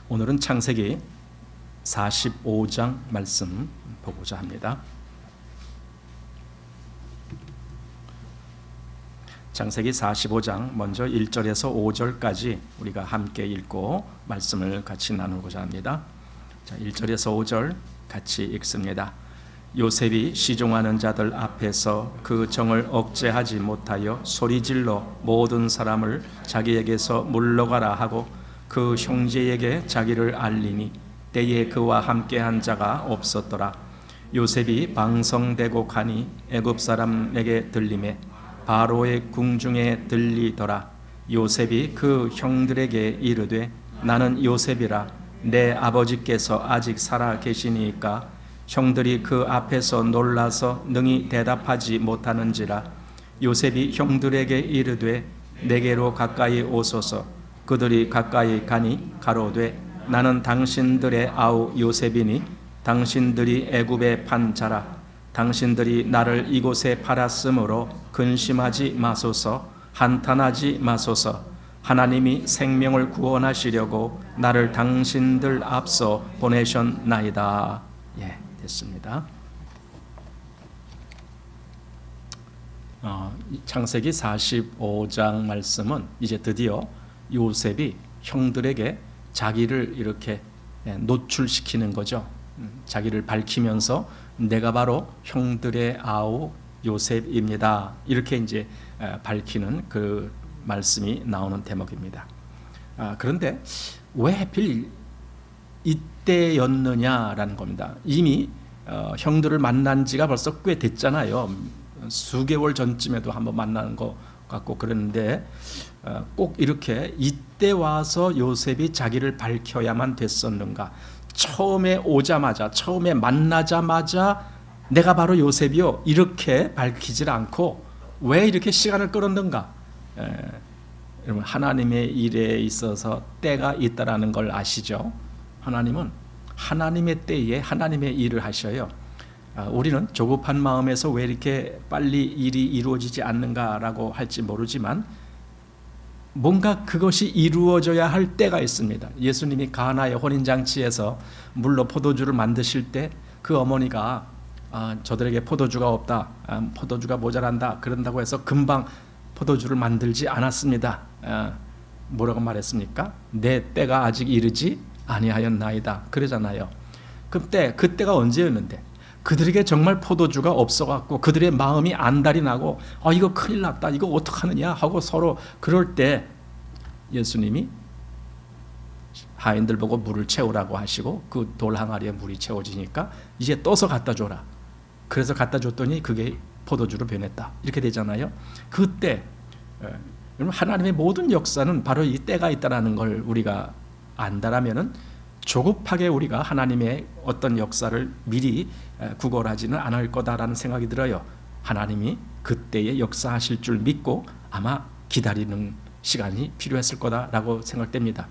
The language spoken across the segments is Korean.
오늘은 창세기 45장 말씀 보고자 합니다. 창세기 45장 먼저 1절에서 5절까지 우리가 함께 읽고 말씀을 같이 나누고자 합니다. 자, 1절에서 5절 같이 읽습니다. 요셉이 시종하는 자들 앞에서 그 정을 억제하지 못하여 소리질러 모든 사람을 자기에게서 물러가라 하고 그 형제에게 자기를 알리니 때에 그와 함께한 자가 없었더라. 요셉이 방성되고 가니 애굽 사람에게 들리매 바로의 궁중에 들리더라. 요셉이 그 형들에게 이르되 나는 요셉이라. 내 아버지께서 아직 살아 계시니까 형들이 그 앞에서 놀라서 능히 대답하지 못하는지라. 요셉이 형들에게 이르되 내게로 가까이 오소서. 그들이 가까이 가니 가로되 나는 당신들의 아우 요셉이니 당신들이 애굽에 판 자라. 당신들이 나를 이곳에 팔았으므로 근심하지 마소서. 한탄하지 마소서. 하나님이 생명을 구원하시려고 나를 당신들 앞서 보내셨나이다. 됐습니다. 창세기 45장 말씀은 이제 드디어 요셉이 형들에게 자기를 이렇게 노출시키는 거죠. 자기를 밝히면서 내가 바로 형들의 아우 요셉입니다. 이렇게 이제 밝히는 그 말씀이 나오는 대목입니다. 그런데 왜 하필 이때였느냐라는 겁니다. 이미 형들을 만난 지가 벌써 꽤 됐잖아요. 수개월 전쯤에도 한번 만난 것 같고 그랬는데 꼭 이렇게 이때 와서 요셉이 자기를 밝혀야만 됐었는가? 처음에 오자마자, 처음에 만나자마자 내가 바로 요셉이요 이렇게 밝히질 않고 왜 이렇게 시간을 끌었는가? 여러분, 하나님의 일에 있어서 때가 있다라는 걸 아시죠? 하나님은 하나님의 때에 하나님의 일을 하셔요. 우리는 조급한 마음에서 왜 이렇게 빨리 일이 이루어지지 않는가라고 할지 모르지만 뭔가 그것이 이루어져야 할 때가 있습니다. 예수님이 가나의 혼인잔치에서 물로 포도주를 만드실 때 그 어머니가 저들에게 포도주가 없다, 포도주가 모자란다 그런다고 해서 금방 포도주를 만들지 않았습니다. 뭐라고 말했습니까? 내 때가 아직 이르지 아니하였나이다 그러잖아요. 그때가 언제였는데 그들에게 정말 포도주가 없어갖고 그들의 마음이 안달이 나고 이거 큰일 났다, 이거 어떡하느냐 하고 서로 그럴 때 예수님이 하인들 보고 물을 채우라고 하시고 그 돌 항아리에 물이 채워지니까 이제 떠서 갖다 줘라. 그래서 갖다 줬더니 그게 포도주로 변했다 이렇게 되잖아요. 그때 하나님의 모든 역사는 바로 이 때가 있다는 걸 우리가 안다라면은 조급하게 우리가 하나님의 어떤 역사를 미리 구걸하지는 않을 거다라는 생각이 들어요. 하나님이 그때에 역사하실 줄 믿고 아마 기다리는 시간이 필요했을 거다라고 생각됩니다.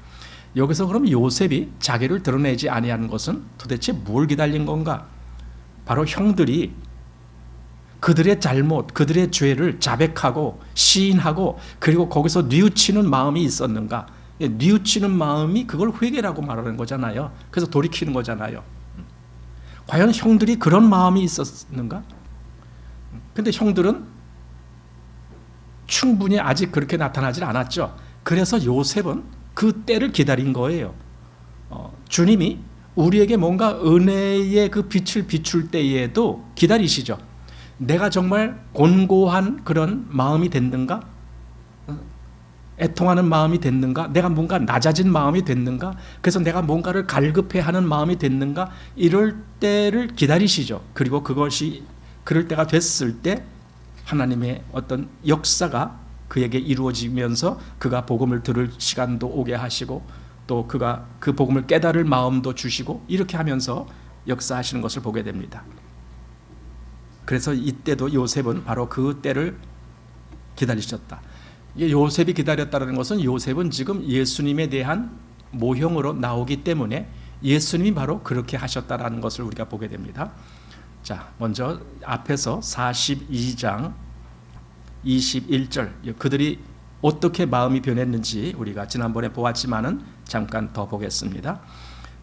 여기서 그럼 요셉이 자기를 드러내지 아니하는 것은 도대체 뭘 기다린 건가? 바로 형들이 그들의 잘못, 그들의 죄를 자백하고 시인하고 그리고 거기서 뉘우치는 마음이 있었는가? 뉘우치는 마음이 그걸 회개라고 말하는 거잖아요. 그래서 돌이키는 거잖아요. 과연 형들이 그런 마음이 있었는가? 근데 형들은 충분히 아직 그렇게 나타나질 않았죠. 그래서 요셉은 그 때를 기다린 거예요. 주님이 우리에게 뭔가 은혜의 그 빛을 비출 때에도 기다리시죠. 내가 정말 곤고한 그런 마음이 됐는가? 애통하는 마음이 됐는가? 내가 뭔가 낮아진 마음이 됐는가? 그래서 내가 뭔가를 갈급해하는 마음이 됐는가? 이럴 때를 기다리시죠. 그리고 그것이 그럴 때가 됐을 때 하나님의 어떤 역사가 그에게 이루어지면서 그가 복음을 들을 시간도 오게 하시고 또 그가 그 복음을 깨달을 마음도 주시고 이렇게 하면서 역사하시는 것을 보게 됩니다. 그래서 이때도 요셉은 바로 그 때를 기다리셨다. 요셉이 기다렸다는 것은 요셉은 지금 예수님에 대한 모형으로 나오기 때문에 예수님이 바로 그렇게 하셨다라는 것을 우리가 보게 됩니다. 자, 먼저 앞에서 42장 21절 그들이 어떻게 마음이 변했는지 우리가 지난번에 보았지만은 잠깐 더 보겠습니다.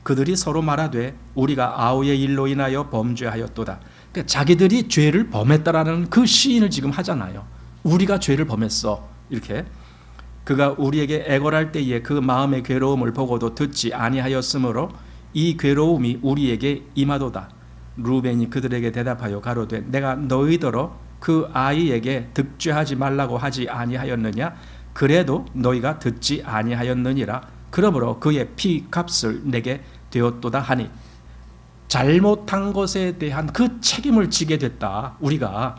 그들이 서로 말하되 우리가 아우의 일로 인하여 범죄하였도다. 그러니까 자기들이 죄를 범했다라는 그 시인을 지금 하잖아요. 우리가 죄를 범했어. 이렇게. 그가 우리에게 애걸할 때에 그 마음의 괴로움을 보고도 듣지 아니하였으므로 이 괴로움이 우리에게 임하도다. 루벤이 그들에게 대답하여 가로되 내가 너희더러 그 아이에게 득죄하지 말라고 하지 아니하였느냐? 그래도 너희가 듣지 아니하였느니라. 그러므로 그의 피값을 내게 되었도다 하니, 잘못한 것에 대한 그 책임을 지게 됐다. 우리가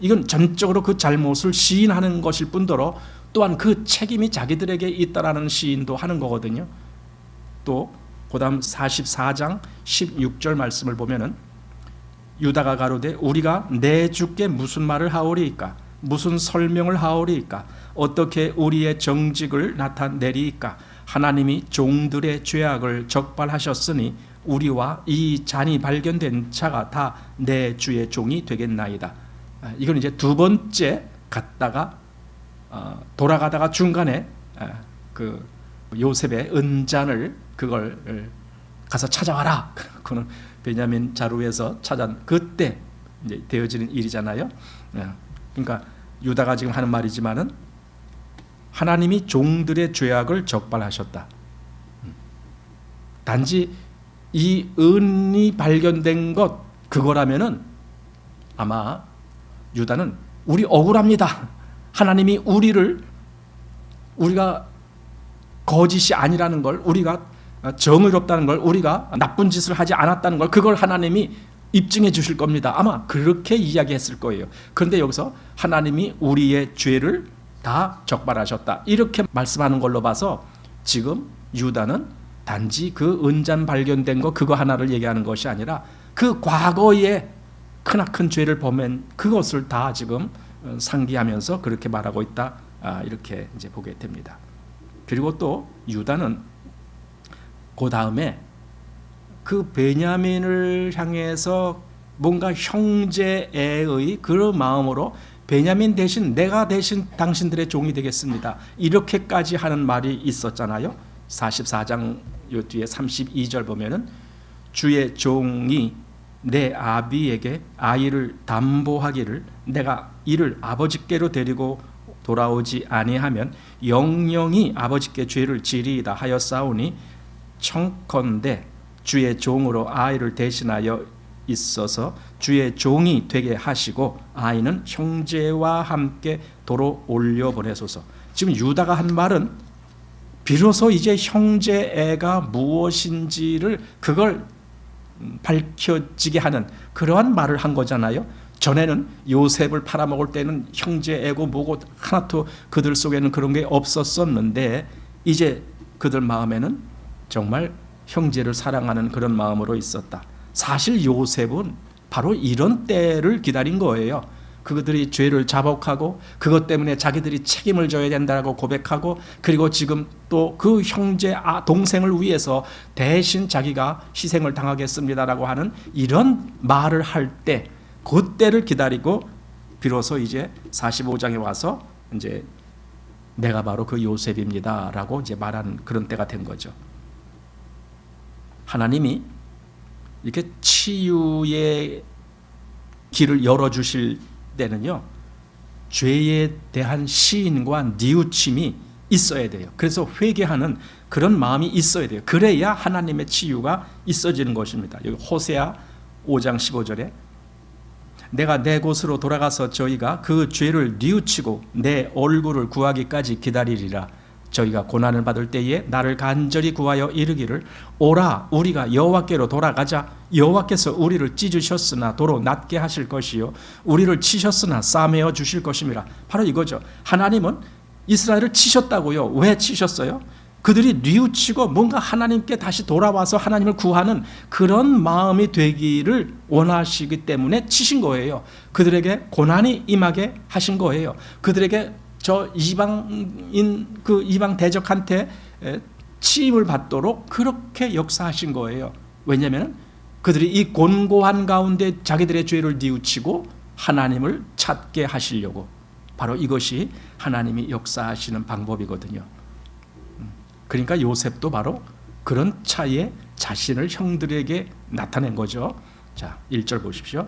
이건 전적으로 그 잘못을 시인하는 것일 뿐더러 또한 그 책임이 자기들에게 있다라는 시인도 하는 거거든요. 또 그다음 44장 16절 말씀을 보면은 유다가 가로되 우리가 내 주께 무슨 말을 하오리이까? 무슨 설명을 하오리이까? 어떻게 우리의 정직을 나타내리이까? 하나님이 종들의 죄악을 적발하셨으니 우리와 이 잔이 발견된 자가 다 내 주의 종이 되겠나이다. 이건 이제 두 번째 갔다가 돌아가다가 중간에 그 요셉의 은잔을 그걸 가서 찾아와라. 그는 베냐민 자루에서 찾아 그때 이제 되어지는 일이잖아요. 그러니까 유다가 지금 하는 말이지만은 하나님이 종들의 죄악을 적발하셨다. 단지 이 은이 발견된 것 그거라면은 아마 유다는 우리 억울합니다. 하나님이 우리가 거짓이 아니라는 걸, 우리가 정의롭다는 걸, 우리가 나쁜 짓을 하지 않았다는 걸, 그걸 하나님이 입증해 주실 겁니다. 아마 그렇게 이야기했을 거예요. 그런데 여기서 하나님이 우리의 죄를 다 적발하셨다. 이렇게 말씀하는 걸로 봐서 지금 유다는 단지 그 은잔 발견된 거 그거 하나를 얘기하는 것이 아니라 그 과거에 크나큰 죄를 범한 그것을 다 지금 상기하면서 그렇게 말하고 있다. 이렇게 이제 보게 됩니다. 그리고 또 유다는 그 다음에 그 베냐민을 향해서 뭔가 형제의 그런 마음으로 베냐민 대신 내가 대신 당신들의 종이 되겠습니다. 이렇게까지 하는 말이 있었잖아요. 44장 요 뒤에 32절 보면은 주의 종이 내 아비에게 아이를 담보하기를 내가 이를 아버지께로 데리고 돌아오지 아니하면 영영이 아버지께 죄를 지리이다 하였사오니 청컨대 주의 종으로 아이를 대신하여 있어서 주의 종이 되게 하시고 아이는 형제와 함께 도로 올려보내소서. 지금 유다가 한 말은 비로소 이제 형제애가 무엇인지를 그걸 밝혀지게 하는 그러한 말을 한 거잖아요. 전에는 요셉을 팔아먹을 때는 형제애고 뭐고 하나도 그들 속에는 그런 게 없었었는데 이제 그들 마음에는 정말 형제를 사랑하는 그런 마음으로 있었다. 사실 요셉은 바로 이런 때를 기다린 거예요. 그들이 죄를 자복하고 그것 때문에 자기들이 책임을 져야 된다고 고백하고 그리고 지금 또 그 형제 동생을 위해서 대신 자기가 희생을 당하겠습니다라고 하는 이런 말을 할 때 그때를 기다리고 비로소 이제 45장에 와서 이제 내가 바로 그 요셉입니다라고 이제 말하는 그런 때가 된 거죠. 하나님이 이렇게 치유의 길을 열어주실 때는요, 죄에 대한 시인과 뉘우침이 있어야 돼요. 그래서 회개하는 그런 마음이 있어야 돼요. 그래야 하나님의 치유가 있어지는 것입니다. 여기 호세아 5장 15절에 내가 내 곳으로 돌아가서 저희가 그 죄를 뉘우치고 내 얼굴을 구하기까지 기다리리라. 저희가 고난을 받을 때에 나를 간절히 구하여 이르기를 오라 우리가 여호와께로 돌아가자. 여호와께서 우리를 찢으셨으나 도로 낫게 하실 것이요 우리를 치셨으나 싸매어 주실 것임이라. 바로 이거죠. 하나님은 이스라엘을 치셨다고요. 왜 치셨어요? 그들이 뉘우치고 뭔가 하나님께 다시 돌아와서 하나님을 구하는 그런 마음이 되기를 원하시기 때문에 치신 거예요. 그들에게 고난이 임하게 하신 거예요. 그들에게 저 이방인 그 이방 대적한테 치임을 받도록 그렇게 역사하신 거예요. 왜냐하면 그들이 이 곤고한 가운데 자기들의 죄를 뉘우치고 하나님을 찾게 하시려고. 바로 이것이 하나님이 역사하시는 방법이거든요. 그러니까 요셉도 바로 그런 차에 자신을 형들에게 나타낸 거죠. 자, 1절 보십시오.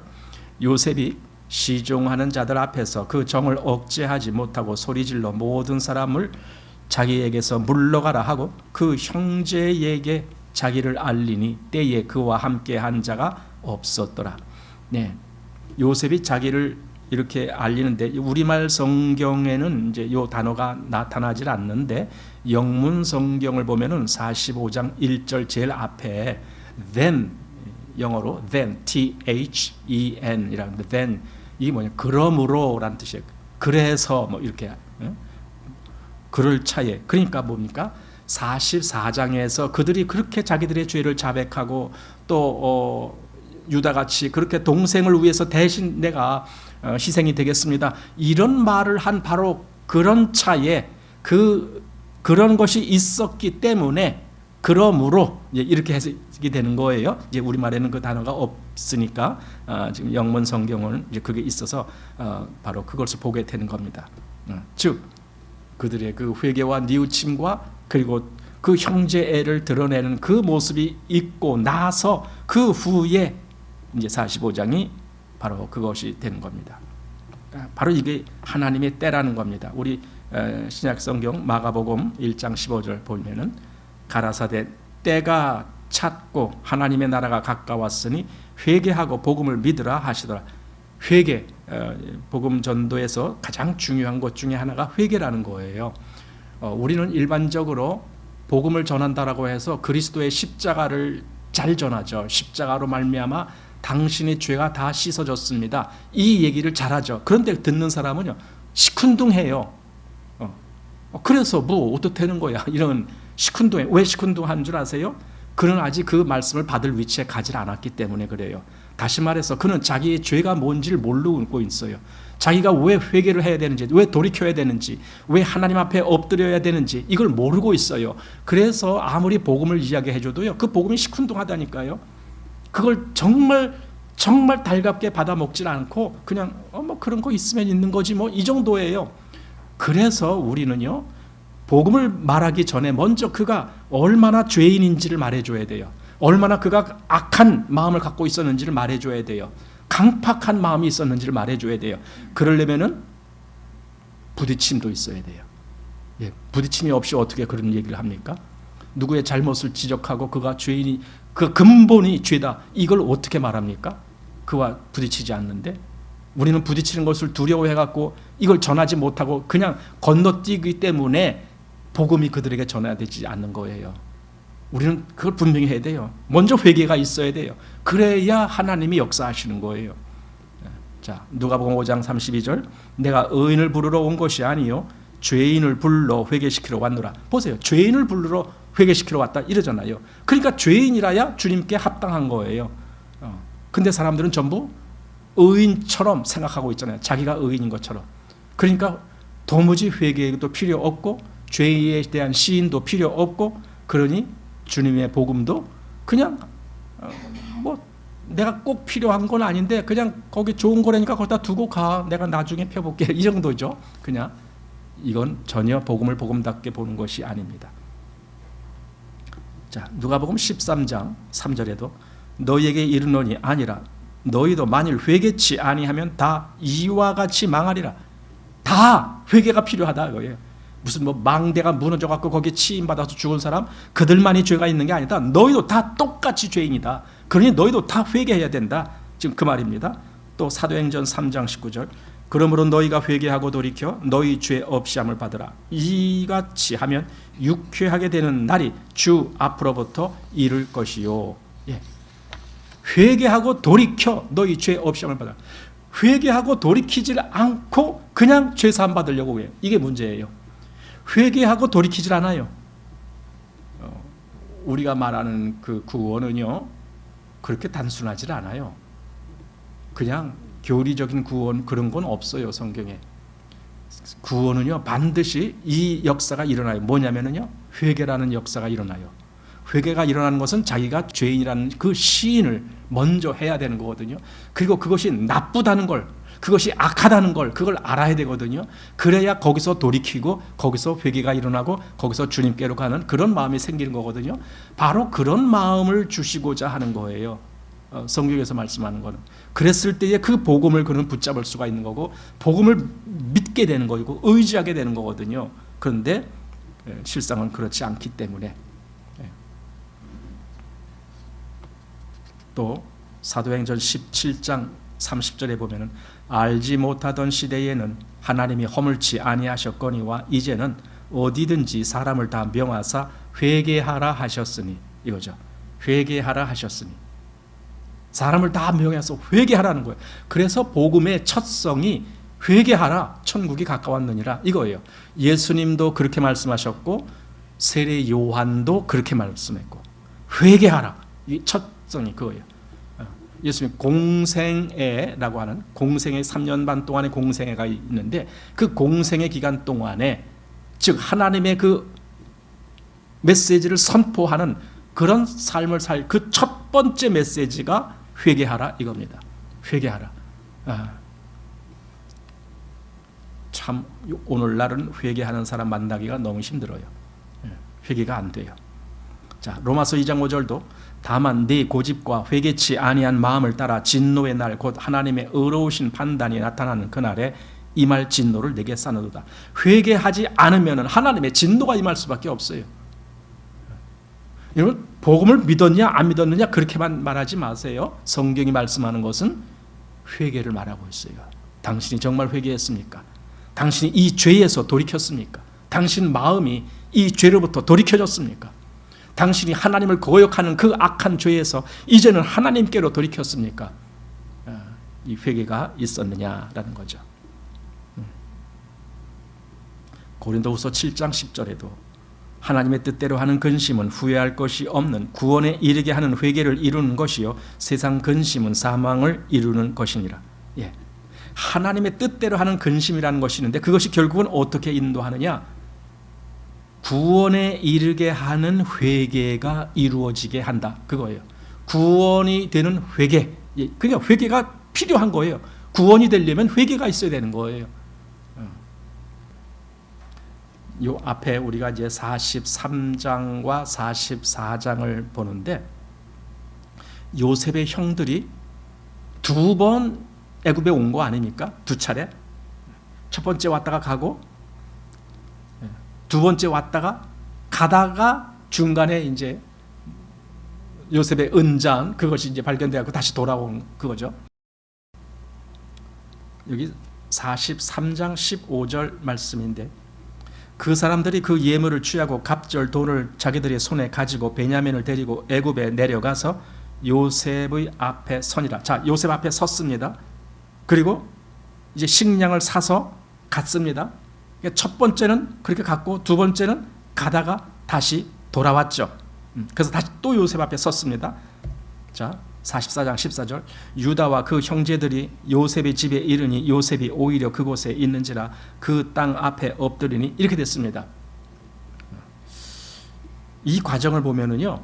요셉이 시종하는 자들 앞에서 그 정을 억제하지 못하고 소리질러 모든 사람을 자기에게서 물러가라 하고 그 형제에게 자기를 알리니 때에 그와 함께 한 자가 없었더라. 네, 요셉이 자기를 이렇게 알리는데 우리말 성경에는 이제 요 단어가 나타나질 않는데 영문 성경을 보면은 45장 1절 제일 앞에 then, 영어로 then, then 이라는데 then 이게 뭐냐, 그러므로라는 뜻이에요. 그래서 뭐 이렇게 그럴 차에, 그러니까 뭡니까? 44장에서 그들이 그렇게 자기들의 죄를 자백하고 또 유다같이 그렇게 동생을 위해서 대신 내가 희생이 되겠습니다, 이런 말을 한 바로 그런 차에 그런 것이 있었기 때문에 그러므로 이렇게 해석이 되는 거예요. 이제 우리말에는 그 단어가 없으니까 지금 영문 성경은 이제 그게 있어서 바로 그것을 보게 되는 겁니다. 즉 그들의 그 회개와 뉘우침과 그리고 그 형제애를 드러내는 그 모습이 있고 나서 그 후에 이제 45장이 바로 그것이 되는 겁니다. 바로 이게 하나님의 때라는 겁니다. 우리 신약 성경 마가복음 1장 15절 보면은 가라사대 때가 찼고 하나님의 나라가 가까웠으니 회개하고 복음을 믿으라 하시더라. 회개, 복음 전도에서 가장 중요한 것 중에 하나가 회개라는 거예요. 우리는 일반적으로 복음을 전한다라고 해서 그리스도의 십자가를 잘 전하죠. 십자가로 말미암아 당신의 죄가 다 씻어졌습니다, 이 얘기를 잘하죠. 그런데 듣는 사람은요 시큰둥해요. 그래서 뭐 어떻다는 거야, 이런 시큰둥해. 왜 시큰둥한 줄 아세요? 그는 아직 그 말씀을 받을 위치에 가지 않았기 때문에 그래요. 다시 말해서 그는 자기의 죄가 뭔지를 모르고 있어요. 자기가 왜 회개를 해야 되는지, 왜 돌이켜야 되는지, 왜 하나님 앞에 엎드려야 되는지 이걸 모르고 있어요. 그래서 아무리 복음을 이야기해줘도요 그 복음이 시큰둥하다니까요. 그걸 정말 달갑게 받아 먹질 않고 그냥 뭐 그런 거 있으면 있는 거지 뭐 이 정도예요. 그래서 우리는요 복음을 말하기 전에 먼저 그가 얼마나 죄인인지를 말해줘야 돼요. 얼마나 그가 악한 마음을 갖고 있었는지를 말해줘야 돼요. 강팍한 마음이 있었는지를 말해줘야 돼요. 그러려면은 부딪힘도 있어야 돼요. 예, 부딪힘이 없이 어떻게 그런 얘기를 합니까? 누구의 잘못을 지적하고 그가 죄인이, 그 근본이 죄다, 이걸 어떻게 말합니까? 그와 부딪히지 않는데. 우리는 부딪히는 것을 두려워해갖고 이걸 전하지 못하고 그냥 건너뛰기 때문에 복음이 그들에게 전해되지 않는 거예요. 우리는 그걸 분명히 해야 돼요. 먼저 회개가 있어야 돼요. 그래야 하나님이 역사하시는 거예요. 자, 누가복음 5장 32절 내가 의인을 부르러 온 것이 아니요 죄인을 불러 회개시키러 왔노라. 보세요. 죄인을 부르러 회개시키러 왔다 이러잖아요. 그러니까 죄인이라야 주님께 합당한 거예요. 근데 사람들은 전부 의인처럼 생각하고 있잖아요. 자기가 의인인 것처럼. 그러니까 도무지 회개도 필요 없고 죄에 대한 시인도 필요 없고, 그러니 주님의 복음도 그냥 뭐 내가 꼭 필요한 건 아닌데 그냥 거기 좋은 거라니까 거기다 두고 가, 내가 나중에 펴볼게, 이 정도죠. 그냥 이건 전혀 복음을 복음답게 보는 것이 아닙니다. 자, 누가복음 13장 3절에도 너희에게 이르노니 아니라 너희도 만일 회개치 아니하면 다 이와 같이 망하리라. 다 회개가 필요하다 이거예요. 무슨 뭐 망대가 무너져 갖고 거기에 치임 받아서 죽은 사람 그들만이 죄가 있는 게 아니다. 너희도 다 똑같이 죄인이다. 그러니 너희도 다 회개해야 된다. 지금 그 말입니다. 또 사도행전 3장 19절 그러므로 너희가 회개하고 돌이켜 너희 죄 없이함을 받으라. 이같이 하면 유쾌하게 되는 날이 주 앞으로부터 이를 것이요. 예. 회개하고 돌이켜 너희 죄 없이함을 받으라. 회개하고 돌이키질 않고 그냥 죄 사함 받으려고 해요. 이게 문제예요. 회개하고 돌이키질 않아요. 우리가 말하는 그 구원은요 그렇게 단순하지 않아요. 그냥 교리적인 구원 그런 건 없어요. 성경에. 구원은요 반드시 이 역사가 일어나요. 뭐냐면요 회개라는 역사가 일어나요. 회개가 일어나는 것은 자기가 죄인이라는 그 시인을 먼저 해야 되는 거거든요. 그리고 그것이 나쁘다는 걸, 그것이 악하다는 걸 그걸 알아야 되거든요. 그래야 거기서 돌이키고 거기서 회개가 일어나고 거기서 주님께로 가는 그런 마음이 생기는 거거든요. 바로 그런 마음을 주시고자 하는 거예요. 성경에서 말씀하는 거는. 그랬을 때에 그 복음을 그는 붙잡을 수가 있는 거고 복음을 믿게 되는 거고 의지하게 되는 거거든요. 그런데 실상은 그렇지 않기 때문에 또 사도행전 17장 30절에 보면은 알지 못하던 시대에는 하나님이 허물치 아니하셨거니와 이제는 어디든지 사람을 다 명하사 회개하라 하셨으니 이거죠. 회개하라 하셨으니 사람을 다 명해서 회개하라는 거예요. 그래서 복음의 첫성이 회개하라 천국이 가까웠느니라 이거예요. 예수님도 그렇게 말씀하셨고 세례 요한도 그렇게 말씀했고 회개하라 이 첫성이 그거예요. 예수님 공생애라고 하는 공생애 3년 반 동안의 공생애가 있는데 그 공생애 기간 동안에 즉 하나님의 그 메시지를 선포하는 그런 삶을 살 그 첫 번째 메시지가 회개하라 이겁니다. 회개하라. 참 오늘날은 회개하는 사람 만나기가 너무 힘들어요. 회개가 안 돼요. 자, 로마서 2장 5절도 다만 네 고집과 회개치 아니한 마음을 따라 진노의 날 곧 하나님의 의로우신 판단이 나타나는 그날에 임할 진노를 내게 쌓아두다. 회개하지 않으면 하나님의 진노가 임할 수밖에 없어요. 여러분 복음을 믿었냐 안 믿었느냐 그렇게만 말하지 마세요. 성경이 말씀하는 것은 회개를 말하고 있어요. 당신이 정말 회개했습니까? 당신이 이 죄에서 돌이켰습니까? 당신 마음이 이 죄로부터 돌이켜졌습니까? 당신이 하나님을 거역하는 그 악한 죄에서 이제는 하나님께로 돌이켰습니까? 이 회개가 있었느냐라는 거죠. 고린도후서 7장 10절에도 하나님의 뜻대로 하는 근심은 후회할 것이 없는 구원에 이르게 하는 회개를 이루는 것이요 세상 근심은 사망을 이루는 것이니라. 예. 하나님의 뜻대로 하는 근심이라는 것이 있는데 그것이 결국은 어떻게 인도하느냐? 구원에 이르게 하는 회개가 이루어지게 한다. 그거예요. 구원이 되는 회개. 그러니까 회개가 필요한 거예요. 구원이 되려면 회개가 있어야 되는 거예요. 요 앞에 우리가 이제 43장과 44장을 보는데 요셉의 형들이 두 번 애굽에 온 거 아닙니까? 두 차례. 첫 번째 왔다가 가고 두 번째 왔다가 가다가 중간에 이제 요셉의 은장 그것이 이제 발견되고 다시 돌아온 그거죠. 여기 43장 15절 말씀인데 그 사람들이 그 예물을 취하고 갑절 돈을 자기들의 손에 가지고 베냐민을 데리고 애굽에 내려가서 요셉의 앞에 서니라. 자, 요셉 앞에 섰습니다. 그리고 이제 식량을 사서 갔습니다. 첫 번째는 그렇게 갔고 두 번째는 가다가 다시 돌아왔죠. 그래서 다시 또 요셉 앞에 섰습니다. 자, 44장 14절 유다와 그 형제들이 요셉의 집에 이르니 요셉이 오히려 그곳에 있는지라 그 땅 앞에 엎드리니 이렇게 됐습니다. 이 과정을 보면은요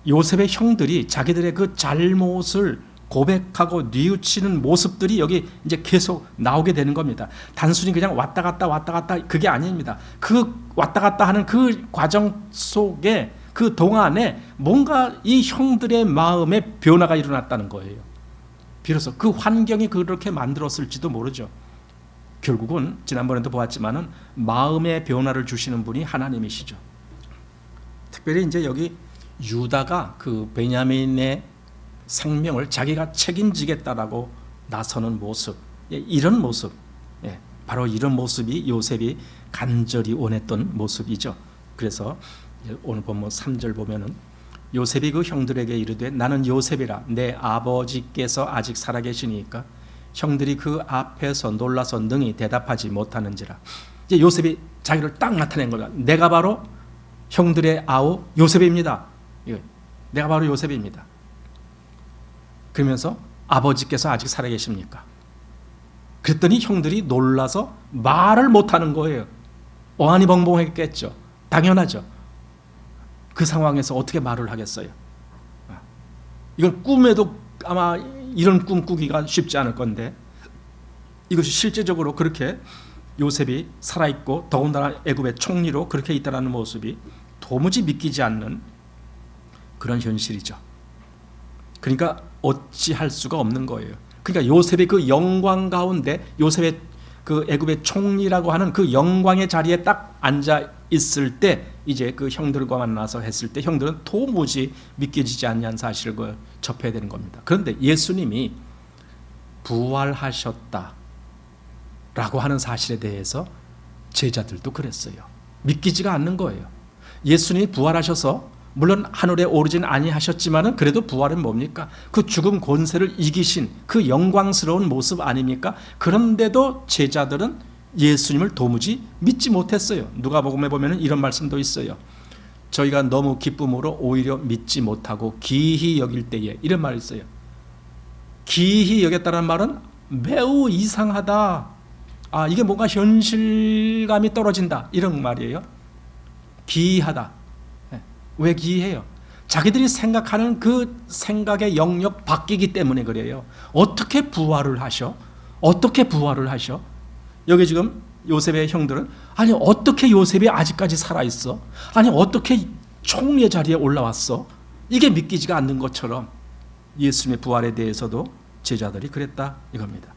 요셉의 형들이 자기들의 그 잘못을 고백하고 뉘우치는 모습들이 여기 이제 계속 나오게 되는 겁니다. 단순히 그냥 왔다 갔다 그게 아닙니다. 그 왔다 갔다 하는 그 과정 속에 그 동안에 뭔가 이 형들의 마음에 변화가 일어났다는 거예요. 비로소 그 환경이 그렇게 만들었을지도 모르죠. 결국은 지난번에도 보았지만은 마음의 변화를 주시는 분이 하나님이시죠. 특별히 이제 여기 유다가 그 베냐민의 생명을 자기가 책임지겠다라고 나서는 모습, 이런 모습, 바로 이런 모습이 요셉이 간절히 원했던 모습이죠. 그래서 오늘 본문 3절 보면은 요셉이 그 형들에게 이르되 나는 요셉이라 내 아버지께서 아직 살아계시니까 형들이 그 앞에서 놀라서 능히 대답하지 못하는지라. 이제 요셉이 자기를 딱 나타낸 거다. 내가 바로 형들의 아우 요셉입니다. 내가 바로 요셉입니다. 그러면서 아버지께서 아직 살아계십니까? 그랬더니 형들이 놀라서 말을 못하는 거예요. 어안이 벙벙했겠죠. 당연하죠. 그 상황에서 어떻게 말을 하겠어요? 이건 꿈에도 아마 이런 꿈 꾸기가 쉽지 않을 건데 이것이 실제적으로 그렇게 요셉이 살아있고 더군다나 애굽의 총리로 그렇게 있다는 모습이 도무지 믿기지 않는 그런 현실이죠. 그러니까 어찌할 수가 없는 거예요. 그러니까 요셉의 그 영광 가운데, 요셉의 그 애굽의 총리라고 하는 그 영광의 자리에 딱 앉아 있을 때, 이제 그 형들과 만나서 했을 때 형들은 도무지 믿겨지지 않는 사실을 접해야 되는 겁니다. 그런데 예수님이 부활하셨다 라고 하는 사실에 대해서 제자들도 그랬어요. 믿기지가 않는 거예요. 예수님이 부활하셔서 물론 하늘에 오르진 아니하셨지만은 그래도 부활은 뭡니까? 그 죽음 권세를 이기신 그 영광스러운 모습 아닙니까? 그런데도 제자들은 예수님을 도무지 믿지 못했어요. 누가복음에 보면은 이런 말씀도 있어요. 저희가 너무 기쁨으로 오히려 믿지 못하고 기히 여길 때에, 이런 말이 있어요. 기히 여겼다는 말은 매우 이상하다. 이게 뭔가 현실감이 떨어진다, 이런 말이에요. 기이하다. 왜 기이해요? 자기들이 생각하는 그 생각의 영역 바뀌기 때문에 그래요. 어떻게 부활을 하셔? 어떻게 부활을 하셔? 여기 지금 요셉의 형들은 아니 어떻게 요셉이 아직까지 살아있어? 아니 어떻게 총리의 자리에 올라왔어? 이게 믿기지가 않는 것처럼 예수님의 부활에 대해서도 제자들이 그랬다 이겁니다.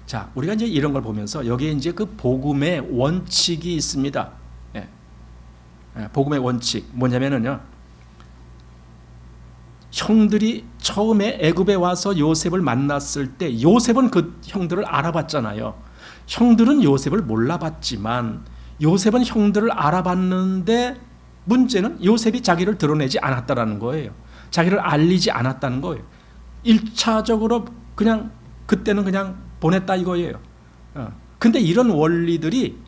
자, 우리가 이제 이런 걸 보면서 여기에 이제 그 복음의 원칙이 있습니다. 복음의 원칙 뭐냐면은요, 형들이 처음에 애굽에 와서 요셉을 만났을 때 요셉은 그 형들을 알아봤잖아요. 형들은 요셉을 몰라봤지만 요셉은 형들을 알아봤는데 문제는 요셉이 자기를 드러내지 않았다라는 거예요. 자기를 알리지 않았다는 거예요. 1차적으로 그냥 그때는 그냥 보냈다 이거예요. 근데 이런 원리들이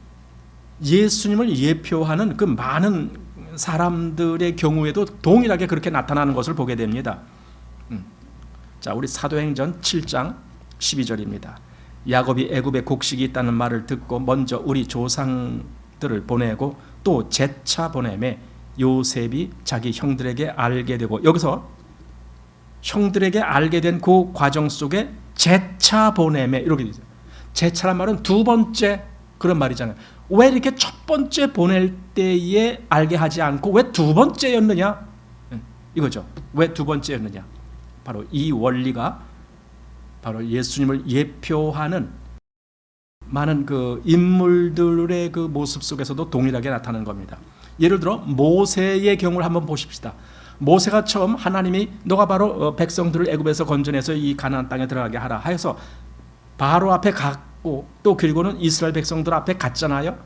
예수님을 예표하는 그 많은 사람들의 경우에도 동일하게 그렇게 나타나는 것을 보게 됩니다. 자, 우리 사도행전 7장 12절입니다. 야곱이 애굽에 곡식이 있다는 말을 듣고 먼저 우리 조상들을 보내고 또 재차 보내매 요셉이 자기 형들에게 알게 되고, 여기서 형들에게 알게 된 그 과정 속에 재차 보내매 이렇게 되죠. 재차란 말은 두 번째 그런 말이잖아요. 왜 이렇게 첫 번째 보낼 때에 알게 하지 않고 왜 두 번째였느냐? 이거죠. 왜 두 번째였느냐? 바로 이 원리가 바로 예수님을 예표하는 많은 그 인물들의 그 모습 속에서도 동일하게 나타나는 겁니다. 예를 들어 모세의 경우를 한번 보십시다. 모세가 처음 하나님이 너가 바로 백성들을 애굽에서 건져내서 이 가나안 땅에 들어가게 하라 하여서 바로 앞에 갔고 또 그리고는 이스라엘 백성들 앞에 갔잖아요.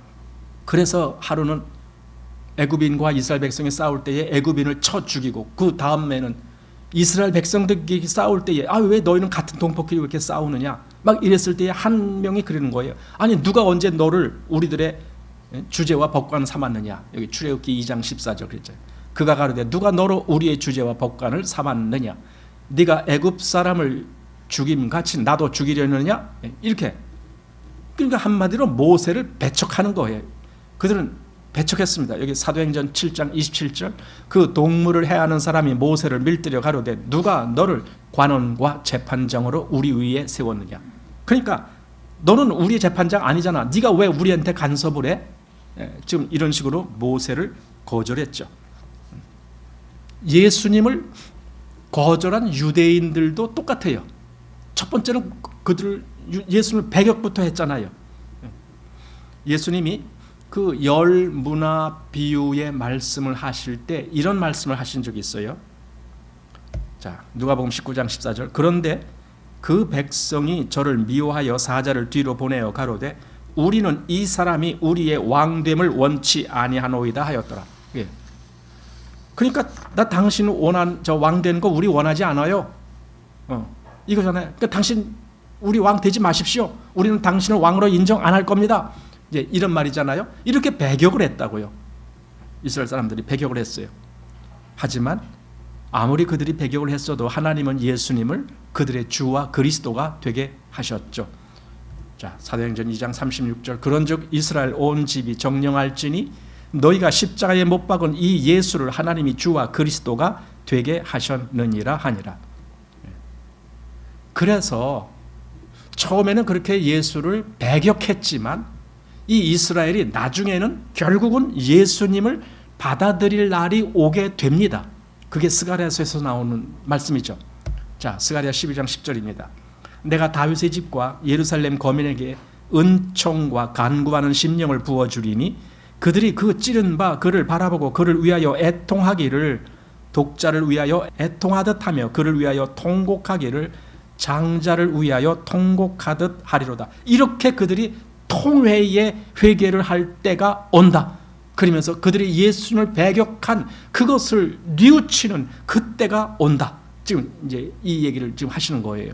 그래서 하루는 애굽인과 이스라엘 백성이 싸울 때에 애굽인을 쳐 죽이고 그 다음에는 이스라엘 백성들끼리 싸울 때에 왜 너희는 같은 동포끼리 이렇게 싸우느냐 막 이랬을 때에 한 명이 그러는 거예요. 아니 누가 언제 너를 우리들의 주제와 법관 삼았느냐. 여기 출애굽기 2장 14절 그랬죠. 그가 가로되 누가 너로 우리의 주제와 법관을 삼았느냐. 네가 애굽 사람을 죽임같이 나도 죽이려느냐. 이렇게. 그러니까 한마디로 모세를 배척하는 거예요. 그들은 배척했습니다. 여기 사도행전 7장 27절 그 동물을 해하는 사람이 모세를 밀들여 가로되 누가 너를 관원과 재판장으로 우리 위에 세웠느냐. 그러니까 너는 우리의 재판장 아니잖아. 네가 왜 우리한테 간섭을 해? 지금 이런 식으로 모세를 거절했죠. 예수님을 거절한 유대인들도 똑같아요. 첫 번째는 그들 예수님을 배격부터 했잖아요. 예수님이 그 열 문화 비유의 말씀을 하실 때 이런 말씀을 하신 적이 있어요. 자, 누가복음 19장 14절 그런데 그 백성이 저를 미워하여 사자를 뒤로 보내어 가로되 우리는 이 사람이 우리의 왕됨을 원치 아니하노이다 하였더라. 예. 그러니까 나 당신 원한 저 왕된 거 우리 원하지 않아요. 이거잖아요. 그러니까 당신 우리 왕 되지 마십시오. 우리는 당신을 왕으로 인정 안 할 겁니다. 이제 이런 말이잖아요. 이렇게 배격을 했다고요. 이스라엘 사람들이 배격을 했어요. 하지만 아무리 그들이 배격을 했어도 하나님은 예수님을 그들의 주와 그리스도가 되게 하셨죠. 자, 사도행전 2장 36절 그런즉 이스라엘 온 집이 정령할지니 너희가 십자가에 못 박은 이 예수를 하나님이 주와 그리스도가 되게 하셨느니라 하니라. 그래서 처음에는 그렇게 예수를 배격했지만 이 이스라엘이 나중에는 결국은 예수님을 받아들일 날이 오게 됩니다. 그게 스가랴서에서 나오는 말씀이죠. 자, 스가랴 12장 10절입니다. 내가 다윗의 집과 예루살렘 거민에게 은총과 간구하는 심령을 부어주리니 그들이 그 찌른 바 그를 바라보고 그를 위하여 애통하기를, 독자를 위하여 애통하듯 하며 그를 위하여 통곡하기를 장자를 위하여 통곡하듯 하리로다. 이렇게 그들이 통회의 회개를 할 때가 온다. 그러면서 그들이 예수님을 배격한 그것을 뉘우치는 그때가 온다. 지금 이제 이 얘기를 지금 하시는 거예요.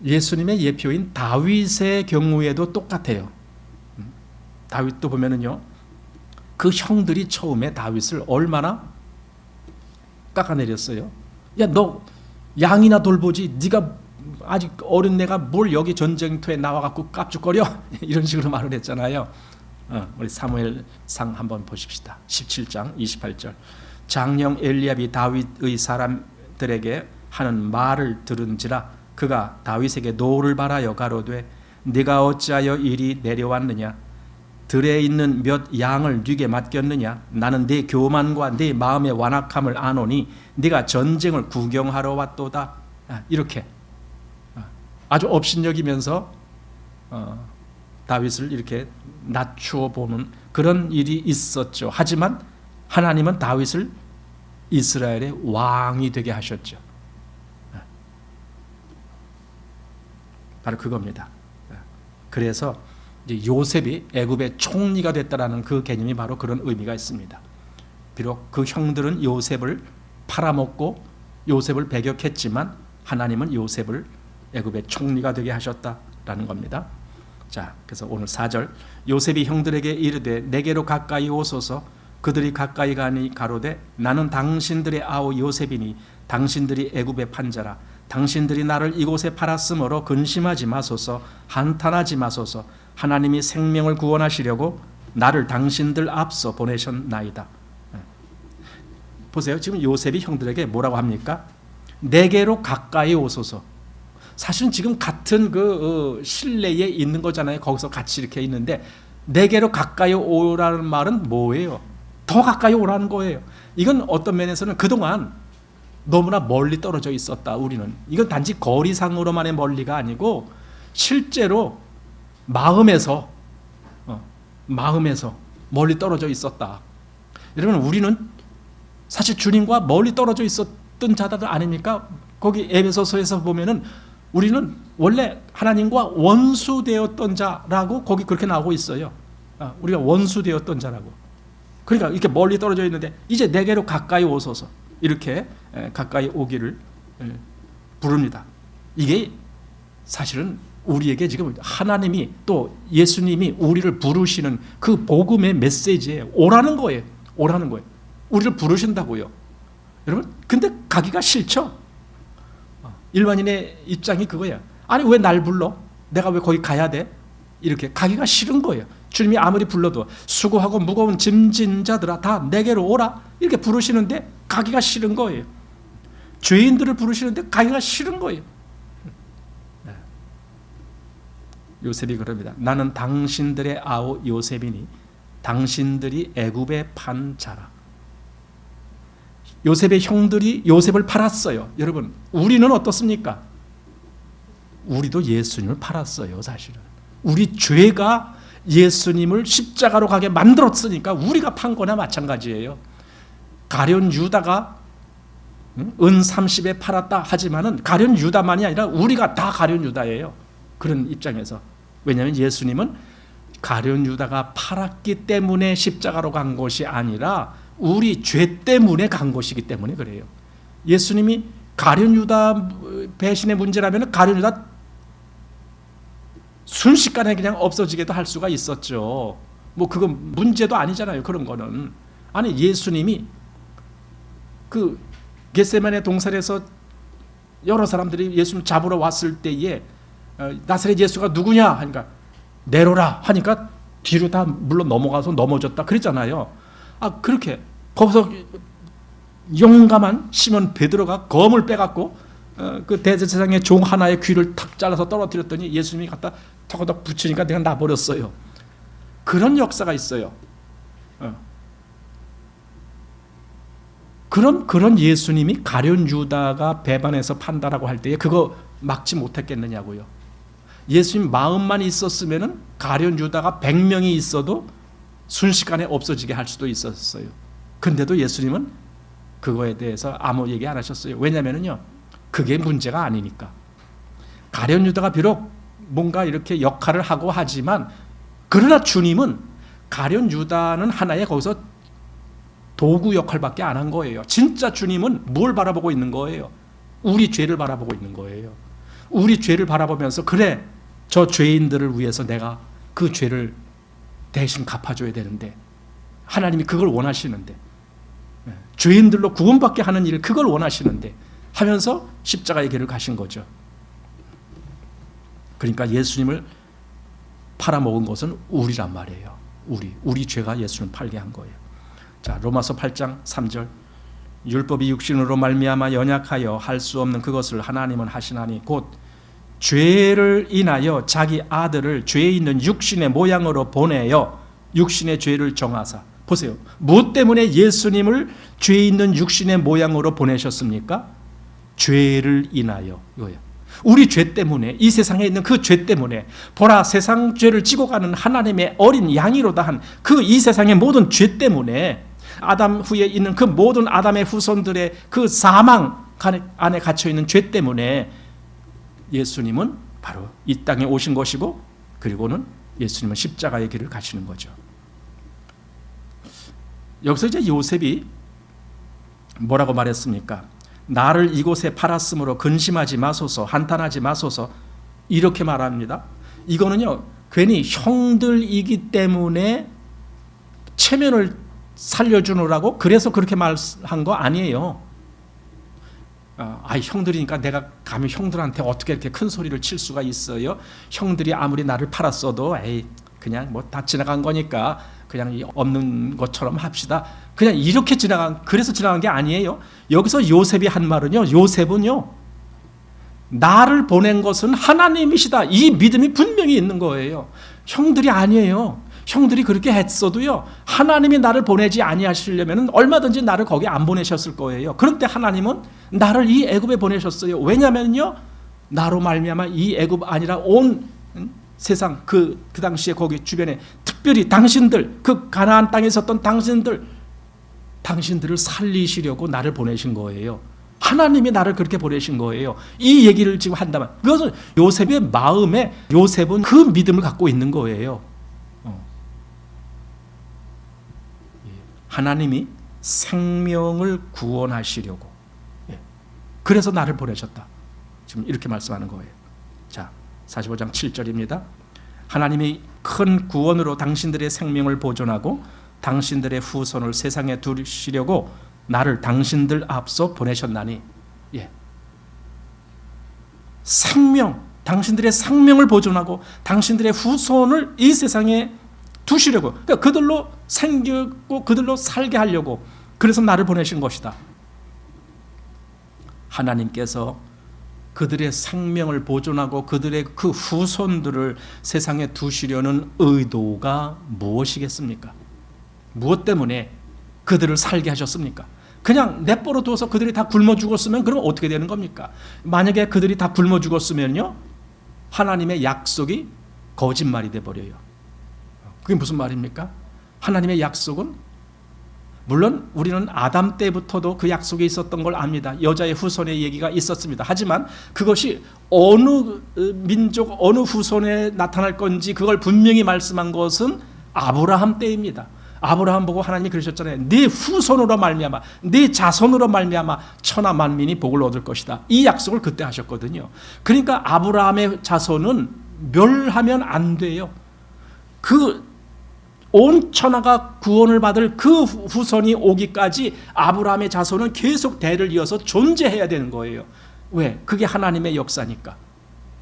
예수님의 예표인 다윗의 경우에도 똑같아요. 다윗도 보면은요, 그 형들이 처음에 다윗을 얼마나 깎아내렸어요. 야, 너 양이나 돌보지, 네가 아직 어린 내가 뭘 여기 전쟁터에 나와갖고 깝죽거려? 이런 식으로 말을 했잖아요. 우리 사무엘상 한번 보십시다. 17장 28절. 장령 엘리압이 다윗의 사람들에게 하는 말을 들은지라 그가 다윗에게 노를 바라여 가로되 네가 어찌하여 이리 내려왔느냐? 들에 있는 몇 양을 네게 맡겼느냐? 나는 네 교만과 네 마음의 완악함을 아노니 네가 전쟁을 구경하러 왔도다. 이렇게 아주 업신여기면서 다윗을 이렇게 낮추어 보는 그런 일이 있었죠. 하지만 하나님은 다윗을 이스라엘의 왕이 되게 하셨죠. 바로 그겁니다. 그래서 이제 요셉이 애굽의 총리가 됐다라는 그 개념이 바로 그런 의미가 있습니다. 비록 그 형들은 요셉을 팔아먹고 요셉을 배격했지만 하나님은 요셉을 애굽의 총리가 되게 하셨다라는 겁니다. 자, 그래서 오늘 4절 요셉이 형들에게 이르되 내게로 가까이 오소서. 그들이 가까이 가니 가로되 나는 당신들의 아우 요셉이니 당신들이 애굽의 판자라. 당신들이 나를 이곳에 팔았으므로 근심하지 마소서. 한탄하지 마소서. 하나님이 생명을 구원하시려고 나를 당신들 앞서 보내셨나이다. 보세요. 지금 요셉이 형들에게 뭐라고 합니까? 내게로 가까이 오소서. 사실은 지금 같은 그 실내에 있는 거잖아요. 거기서 같이 이렇게 있는데 내게로 가까이 오라는 말은 뭐예요? 더 가까이 오라는 거예요. 이건 어떤 면에서는 그동안 너무나 멀리 떨어져 있었다. 우리는 이건 단지 거리상으로만의 멀리가 아니고 실제로 마음에서 멀리 떨어져 있었다. 여러분, 우리는 사실 주님과 멀리 떨어져 있었던 자들 아닙니까? 거기 에베소서에서 보면은 우리는 원래 하나님과 원수되었던 자라고 거기 그렇게 나오고 있어요. 우리가 원수되었던 자라고. 그러니까 이렇게 멀리 떨어져 있는데 이제 내게로 가까이 오소서. 이렇게 가까이 오기를 부릅니다. 이게 사실은 우리에게 지금 하나님이 또 예수님이 우리를 부르시는 그 복음의 메시지에 오라는 거예요. 오라는 거예요. 우리를 부르신다고요. 여러분, 근데 가기가 싫죠? 일반인의 입장이 그거야. 아니, 왜 날 불러? 내가 왜 거기 가야 돼? 이렇게 가기가 싫은 거예요. 주님이 아무리 불러도 수고하고 무거운 짐진 자들아 다 내게로 오라 이렇게 부르시는데 가기가 싫은 거예요. 죄인들을 부르시는데 가기가 싫은 거예요. 요셉이 그럽니다. 나는 당신들의 아우 요셉이니 당신들이 애굽에 판 자라. 요셉의 형들이 요셉을 팔았어요. 여러분, 우리는 어떻습니까? 우리도 예수님을 팔았어요. 사실은 우리 죄가 예수님을 십자가로 가게 만들었으니까 우리가 판 거나 마찬가지예요. 가룟 유다가 은 30에 팔았다 하지만은 가룟 유다만이 아니라 우리가 다 가룟 유다예요. 그런 입장에서. 왜냐하면 예수님은 가룟 유다가 팔았기 때문에 십자가로 간 것이 아니라 우리 죄 때문에 간 것이기 때문에 그래요. 예수님이 가룟 유다 배신의 문제라면 가룟 유다 순식간에 그냥 없어지게도 할 수가 있었죠. 뭐 그건 문제도 아니잖아요. 그런 거는. 아니, 예수님이 그 겟세마네 동산에서 여러 사람들이 예수님 잡으러 왔을 때에 나사렛 예수가 누구냐 하니까 내로라 하니까 뒤로 다 물론 넘어가서 넘어졌다 그랬잖아요. 그렇게 거기서 용감한 시몬 베드로가 검을 빼갖고 그 대제사장의 종 하나의 귀를 탁 잘라서 떨어뜨렸더니 예수님이 갖다 저거다 붙이니까 내가 놔버렸어요. 그런 역사가 있어요. 그런 예수님이 가룟 유다가 배반해서 판다라고 할 때에 그거 막지 못했겠느냐고요. 예수님 마음만 있었으면은 가룟 유다가 100명이 있어도 순식간에 없어지게 할 수도 있었어요. 근데도 예수님은 그거에 대해서 아무 얘기 안 하셨어요. 왜냐면은요, 그게 문제가 아니니까. 가룟 유다가 비록 뭔가 이렇게 역할을 하고 하지만, 그러나 주님은 가룟 유다는 하나의 거기서 도구 역할밖에 안 한 거예요. 진짜 주님은 뭘 바라보고 있는 거예요? 우리 죄를 바라보고 있는 거예요. 우리 죄를 바라보면서 그래, 저 죄인들을 위해서 내가 그 죄를 대신 갚아줘야 되는데, 하나님이 그걸 원하시는데, 죄인들로 구원받게 하는 일, 그걸 원하시는데 하면서 십자가의 길을 가신 거죠. 그러니까 예수님을 팔아먹은 것은 우리란 말이에요. 우리 죄가 예수님을 팔게 한 거예요. 자, 로마서 8장 3절. 율법이 육신으로 말미암아 연약하여 할 수 없는 그것을 하나님은 하시나니 곧 죄를 인하여 자기 아들을 죄 있는 육신의 모양으로 보내어 육신의 죄를 정하사. 보세요. 무엇 때문에 예수님을 죄 있는 육신의 모양으로 보내셨습니까? 죄를 인하여. 이거예요. 우리 죄 때문에, 이 세상에 있는 그 죄 때문에, 보라 세상 죄를 지고 가는 하나님의 어린 양이로다 한 그 이 세상의 모든 죄 때문에, 아담 후에 있는 그 모든 아담의 후손들의 그 사망 안에 갇혀 있는 죄 때문에 예수님은 바로 이 땅에 오신 것이고, 그리고는 예수님은 십자가의 길을 가시는 거죠. 여기서 이제 요셉이 뭐라고 말했습니까? 나를 이곳에 팔았으므로 근심하지 마소서, 한탄하지 마소서, 이렇게 말합니다. 이거는요, 괜히 형들이기 때문에 체면을 살려주느라고 그래서 그렇게 말한 거 아니에요. 형들이니까 내가 감히 형들한테 어떻게 이렇게 큰 소리를 칠 수가 있어요? 형들이 아무리 나를 팔았어도 그냥 뭐 다 지나간 거니까 그냥 없는 것처럼 합시다. 그냥 이렇게 그래서 지나간 게 아니에요. 여기서 요셉이 한 말은요, 요셉은요, 나를 보낸 것은 하나님이시다, 이 믿음이 분명히 있는 거예요. 형들이 아니에요. 형들이 그렇게 했어도요, 하나님이 나를 보내지 아니하시려면 얼마든지 나를 거기 안 보내셨을 거예요. 그런데 하나님은 나를 이 애굽에 보내셨어요. 왜냐면요, 나로 말미암아 이 애굽 아니라 온 세상, 그 당시에 거기 주변에 특별히 당신들, 그 가나안 땅에 있었던 당신들을 살리시려고 나를 보내신 거예요. 하나님이 나를 그렇게 보내신 거예요. 이 얘기를 지금 한다면, 그것은 요셉의 마음에, 요셉은 그 믿음을 갖고 있는 거예요. 하나님이 생명을 구원하시려고, 그래서 나를 보내셨다, 지금 이렇게 말씀하는 거예요. 자, 45장 7절입니다. 하나님이 큰 구원으로 당신들의 생명을 보존하고 당신들의 후손을 세상에 두시려고 나를 당신들 앞서 보내셨나니. 생명, 당신들의 생명을 보존하고 당신들의 후손을 이 세상에 두시려고, 그러니까 그들로 생기고 그들로 살게 하려고, 그래서 나를 보내신 것이다. 하나님께서 그들의 생명을 보존하고 그들의 그 후손들을 세상에 두시려는 의도가 무엇이겠습니까? 무엇 때문에 그들을 살게 하셨습니까? 그냥 내버려 두어서 그들이 다 굶어 죽었으면 그럼 어떻게 되는 겁니까? 만약에 그들이 다 굶어 죽었으면요, 하나님의 약속이 거짓말이 돼버려요. 그게 무슨 말입니까? 하나님의 약속은, 물론 우리는 아담 때부터도 그 약속이 있었던 걸 압니다. 여자의 후손의 얘기가 있었습니다. 하지만 그것이 어느 민족, 어느 후손에 나타날 건지 그걸 분명히 말씀한 것은 아브라함 때입니다. 아브라함 보고 하나님이 그러셨잖아요. 네 후손으로 말미암아, 네 자손으로 말미암아 천하 만민이 복을 얻을 것이다. 이 약속을 그때 하셨거든요. 그러니까 아브라함의 자손은 멸하면 안 돼요. 그 온 천하가 구원을 받을 그 후손이 오기까지 아브라함의 자손은 계속 대를 이어서 존재해야 되는 거예요. 왜? 그게 하나님의 역사니까.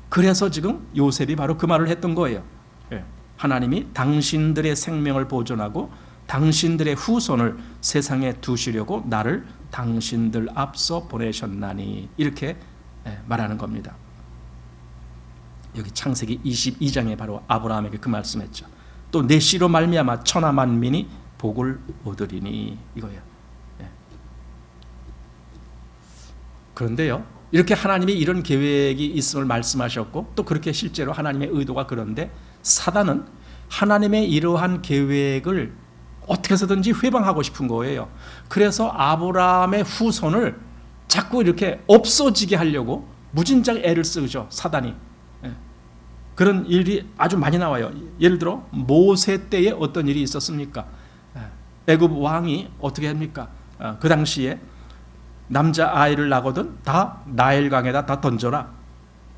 그래서 지금 요셉이 바로 그 말을 했던 거예요. 하나님이 당신들의 생명을 보존하고 당신들의 후손을 세상에 두시려고 나를 당신들 앞서 보내셨나니, 이렇게 말하는 겁니다. 여기 창세기 22장에 바로 아브라함에게 그 말씀했죠. 또 내 씨로 말미암아 천하 만민이 복을 얻으리니, 이거예요. 그런데요, 이렇게 하나님이 이런 계획이 있음을 말씀하셨고 또 그렇게 실제로 하나님의 의도가 그런데 사단은 하나님의 이러한 계획을 어떻게 해서든지 회방하고 싶은 거예요. 그래서 아브라함의 후손을 자꾸 이렇게 없어지게 하려고 무진장 애를 쓰죠, 사단이. 그런 일이 아주 많이 나와요. 예를 들어 모세 때에 어떤 일이 있었습니까? 애굽 왕이 어떻게 합니까? 그 당시에 남자 아이를 낳거든 다 나일강에다 다 던져라,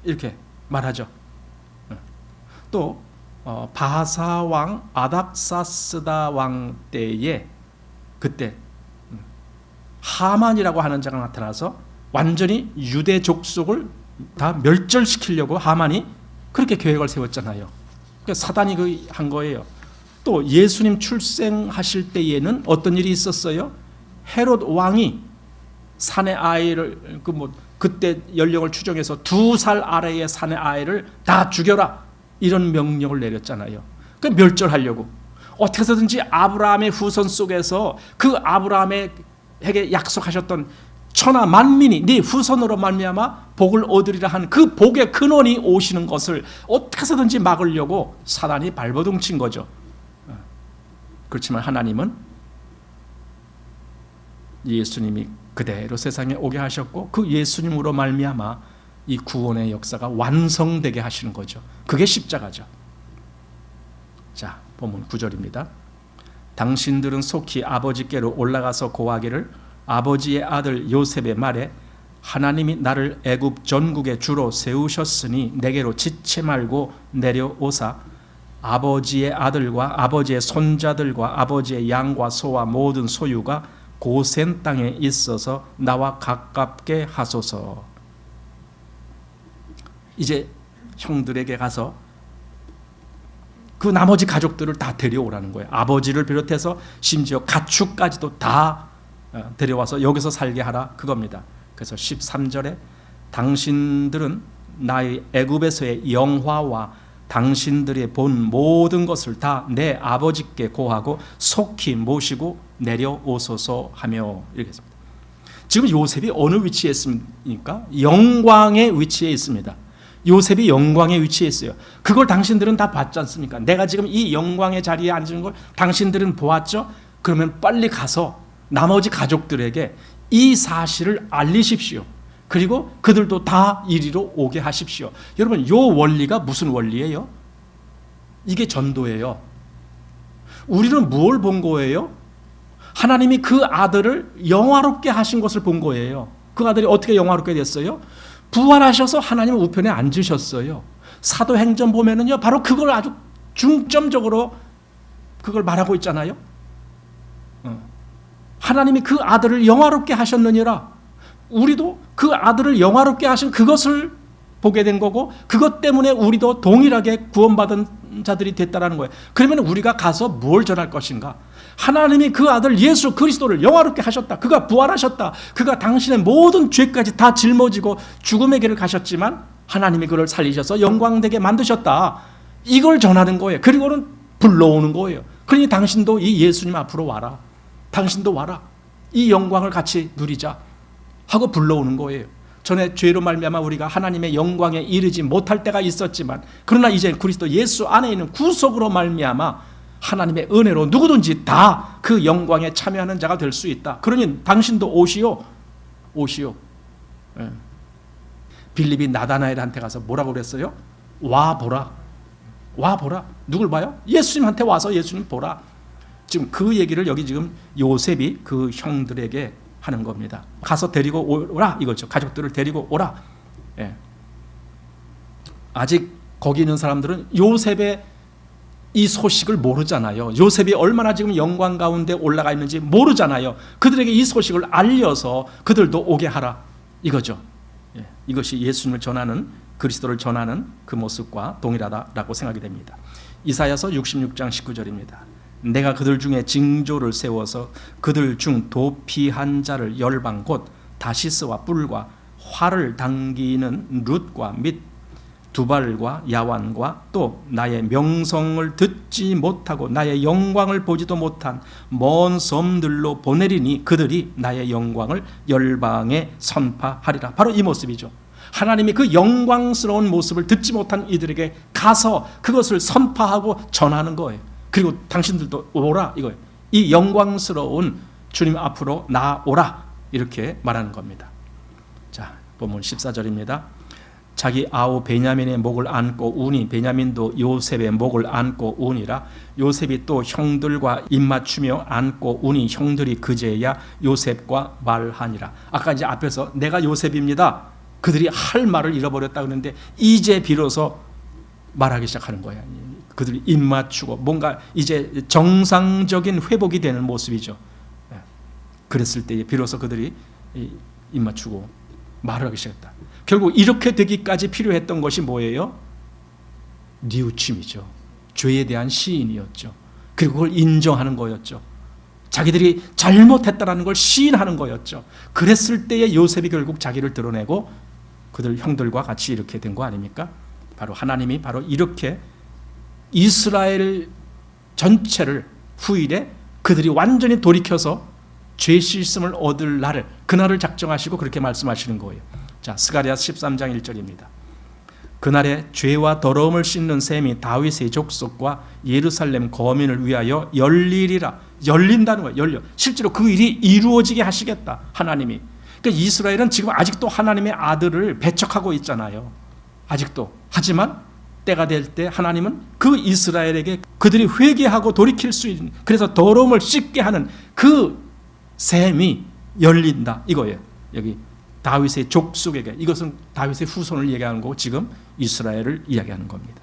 이렇게 말하죠. 또 바사 왕 아닥사스다 왕 때에 그때 하만이라고 하는 자가 나타나서 완전히 유대 족속을 다 멸절시키려고 하만이 그렇게 계획을 세웠잖아요. 그러니까 사단이 한 거예요. 또 예수님 출생하실 때에는 어떤 일이 있었어요? 헤롯 왕이 사내 아이를 그때 연령을 추정해서 2살 아래의 사내 아이를 다 죽여라, 이런 명령을 내렸잖아요. 그 멸절하려고 어떻게 해서든지 아브라함의 후손 속에서 그 아브라함에게 약속하셨던 천하 만민이 네 후손으로 말미암아 복을 얻으리라 한 그 복의 근원이 오시는 것을 어떻게 해서든지 막으려고 사단이 발버둥친 거죠. 그렇지만 하나님은 예수님이 그대로 세상에 오게 하셨고 그 예수님으로 말미암아 이 구원의 역사가 완성되게 하시는 거죠. 그게 십자가죠. 자, 본문 9절입니다. 당신들은 속히 아버지께로 올라가서 고하기를 아버지의 아들 요셉의 말에 하나님이 나를 애굽 전국의 주로 세우셨으니 내게로 지체 말고 내려오사 아버지의 아들과 아버지의 손자들과 아버지의 양과 소와 모든 소유가 고센 땅에 있어서 나와 가깝게 하소서. 이제 형들에게 가서 그 나머지 가족들을 다 데려오라는 거예요. 아버지를 비롯해서 심지어 가축까지도 다 데려와서 여기서 살게 하라, 그겁니다. 그래서 13절에 당신들은 나의 애굽에서의 영화와 당신들이 본 모든 것을 다 내 아버지께 고하고 속히 모시고 내려오소서 하며, 이렇게 했습니다. 지금 요셉이 어느 위치에 있습니까? 영광의 위치에 있습니다. 요셉이 영광의 위치에 있어요. 그걸 당신들은 다 봤지 않습니까? 내가 지금 이 영광의 자리에 앉은 걸 당신들은 보았죠? 그러면 빨리 가서 나머지 가족들에게 이 사실을 알리십시오. 그리고 그들도 다 이리로 오게 하십시오. 여러분, 이 원리가 무슨 원리예요? 이게 전도예요. 우리는 무엇을 본 거예요? 하나님이 그 아들을 영화롭게 하신 것을 본 거예요. 그 아들이 어떻게 영화롭게 됐어요? 부활하셔서 하나님 우편에 앉으셨어요. 사도행전 보면은요, 바로 그걸 아주 중점적으로 그걸 말하고 있잖아요. 하나님이 그 아들을 영화롭게 하셨느니라. 우리도 그 아들을 영화롭게 하신 그것을 보게 된 거고, 그것 때문에 우리도 동일하게 구원받은 자들이 됐다라는 거예요. 그러면 우리가 가서 뭘 전할 것인가? 하나님이 그 아들 예수 그리스도를 영화롭게 하셨다. 그가 부활하셨다. 그가 당신의 모든 죄까지 다 짊어지고 죽음의 길을 가셨지만 하나님이 그를 살리셔서 영광되게 만드셨다. 이걸 전하는 거예요. 그리고는 불러오는 거예요. 그러니 당신도 이 예수님 앞으로 와라. 당신도 와라. 이 영광을 같이 누리자 하고 불러오는 거예요. 전에 죄로 말미암아 우리가 하나님의 영광에 이르지 못할 때가 있었지만, 그러나 이제 그리스도 예수 안에 있는 구속으로 말미암아 하나님의 은혜로 누구든지 다 그 영광에 참여하는 자가 될 수 있다. 그러니 당신도 오시오. 오시오. 빌립이 나다나엘한테 가서 뭐라고 그랬어요? 와보라. 와보라. 누굴 봐요? 예수님한테 와서 예수님 보라. 지금 그 얘기를 여기 지금 요셉이 그 형들에게 하는 겁니다. 가서 데리고 오라, 이거죠. 가족들을 데리고 오라. 예. 아직 거기 있는 사람들은 요셉의 이 소식을 모르잖아요. 요셉이 얼마나 지금 영광 가운데 올라가 있는지 모르잖아요. 그들에게 이 소식을 알려서 그들도 오게 하라, 이거죠. 예. 이것이 예수님을 전하는, 그리스도를 전하는 그 모습과 동일하다라고 생각이 됩니다. 이사야서 66장 19절입니다. 내가 그들 중에 징조를 세워서 그들 중 도피한 자를 열방 곧 다시스와 뿔과 활을 당기는 룻과 및 두발과 야완과 또 나의 명성을 듣지 못하고 나의 영광을 보지도 못한 먼 섬들로 보내리니 그들이 나의 영광을 열방에 선파하리라. 바로 이 모습이죠. 하나님이 그 영광스러운 모습을 듣지 못한 이들에게 가서 그것을 선파하고 전하는 거예요. 그리고 당신들도 오라 이거예요. 이 영광스러운 주님 앞으로 나오라 이렇게 말하는 겁니다. 자, 본문 14절입니다. 자기 아우 베냐민의 목을 안고 우니 베냐민도 요셉의 목을 안고 우니라. 요셉이 또 형들과 입맞추며 안고 우니 형들이 그제야 요셉과 말하니라. 아까 이제 앞에서 내가 요셉입니다. 그들이 할 말을 잃어버렸다 그러는데 이제 비로소 말하기 시작하는 거야. 그들이 입맞추고 뭔가 이제 정상적인 회복이 되는 모습이죠. 그랬을 때 비로소 그들이 입맞추고 말을 하기 시작했다. 결국 이렇게 되기까지 필요했던 것이 뭐예요? 뉘우침이죠. 죄에 대한 시인이었죠. 그리고 그걸 인정하는 거였죠. 자기들이 잘못했다는 걸 시인하는 거였죠. 그랬을 때에 요셉이 결국 자기를 드러내고 그들 형들과 같이 이렇게 된 거 아닙니까? 바로 하나님이 바로 이렇게 이스라엘 전체를 후일에 그들이 완전히 돌이켜서 죄 씻음을 얻을 날을 그날을 작정하시고 그렇게 말씀하시는 거예요. 자, 스가랴서 13장 1절입니다. 그날에 죄와 더러움을 씻는 셈이 다윗의 족속과 예루살렘 거민을 위하여 열리리라. 열린다는 거예요. 열려. 실제로 그 일이 이루어지게 하시겠다. 하나님이. 그러니까 이스라엘은 지금 아직도 하나님의 아들을 배척하고 있잖아요. 아직도. 하지만 때가 될 때 하나님은 그 이스라엘에게 그들이 회개하고 돌이킬 수 있는, 그래서 더러움을 씻게 하는 그 셈이 열린다 이거예요. 여기 다윗의 족속에게, 이것은 다윗의 후손을 얘기하는 거고 지금 이스라엘을 이야기하는 겁니다.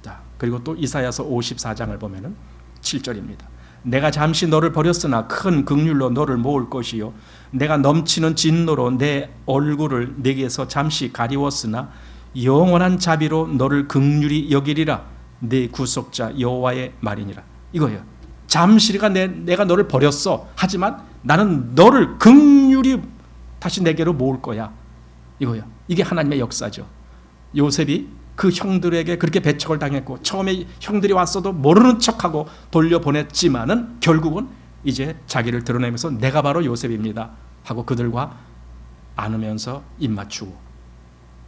자, 그리고 또 이사야서 54장을 보면은 7절입니다. 내가 잠시 너를 버렸으나 큰 긍휼로 너를 모을 것이요 내가 넘치는 진노로 내 얼굴을 내게서 잠시 가리웠으나 영원한 자비로 너를 긍휼히 여기리라. 내 구속자 여호와의 말이니라. 이거예요. 잠시가 내가 너를 버렸어. 하지만 나는 너를 긍휼히 다시 내게로 모을 거야. 이거예요. 이게 하나님의 역사죠. 요셉이 그 형들에게 그렇게 배척을 당했고 처음에 형들이 왔어도 모르는 척하고 돌려보냈지만은 결국은 이제 자기를 드러내면서 내가 바로 요셉입니다 하고 그들과 안으면서 입맞추고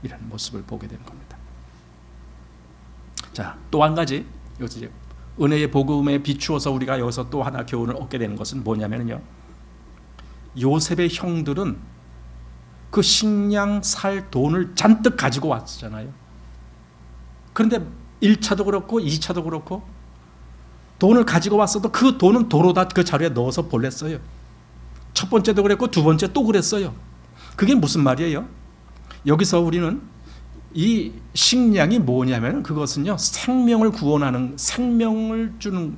이런 모습을 보게 되는 겁니다. 자, 또 한 가지 이제 은혜의 복음에 비추어서 우리가 여기서 또 하나 교훈을 얻게 되는 것은 뭐냐면요, 요셉의 형들은 그 식량 살 돈을 잔뜩 가지고 왔잖아요. 그런데 1차도 그렇고 2차도 그렇고 돈을 가지고 왔어도 그 돈은 도로다 그 자루에 넣어서 보냈어요. 첫 번째도 그랬고 두 번째 또 그랬어요. 그게 무슨 말이에요? 여기서 우리는 이 식량이 뭐냐면 그것은요, 생명을 구원하는, 생명을 주는,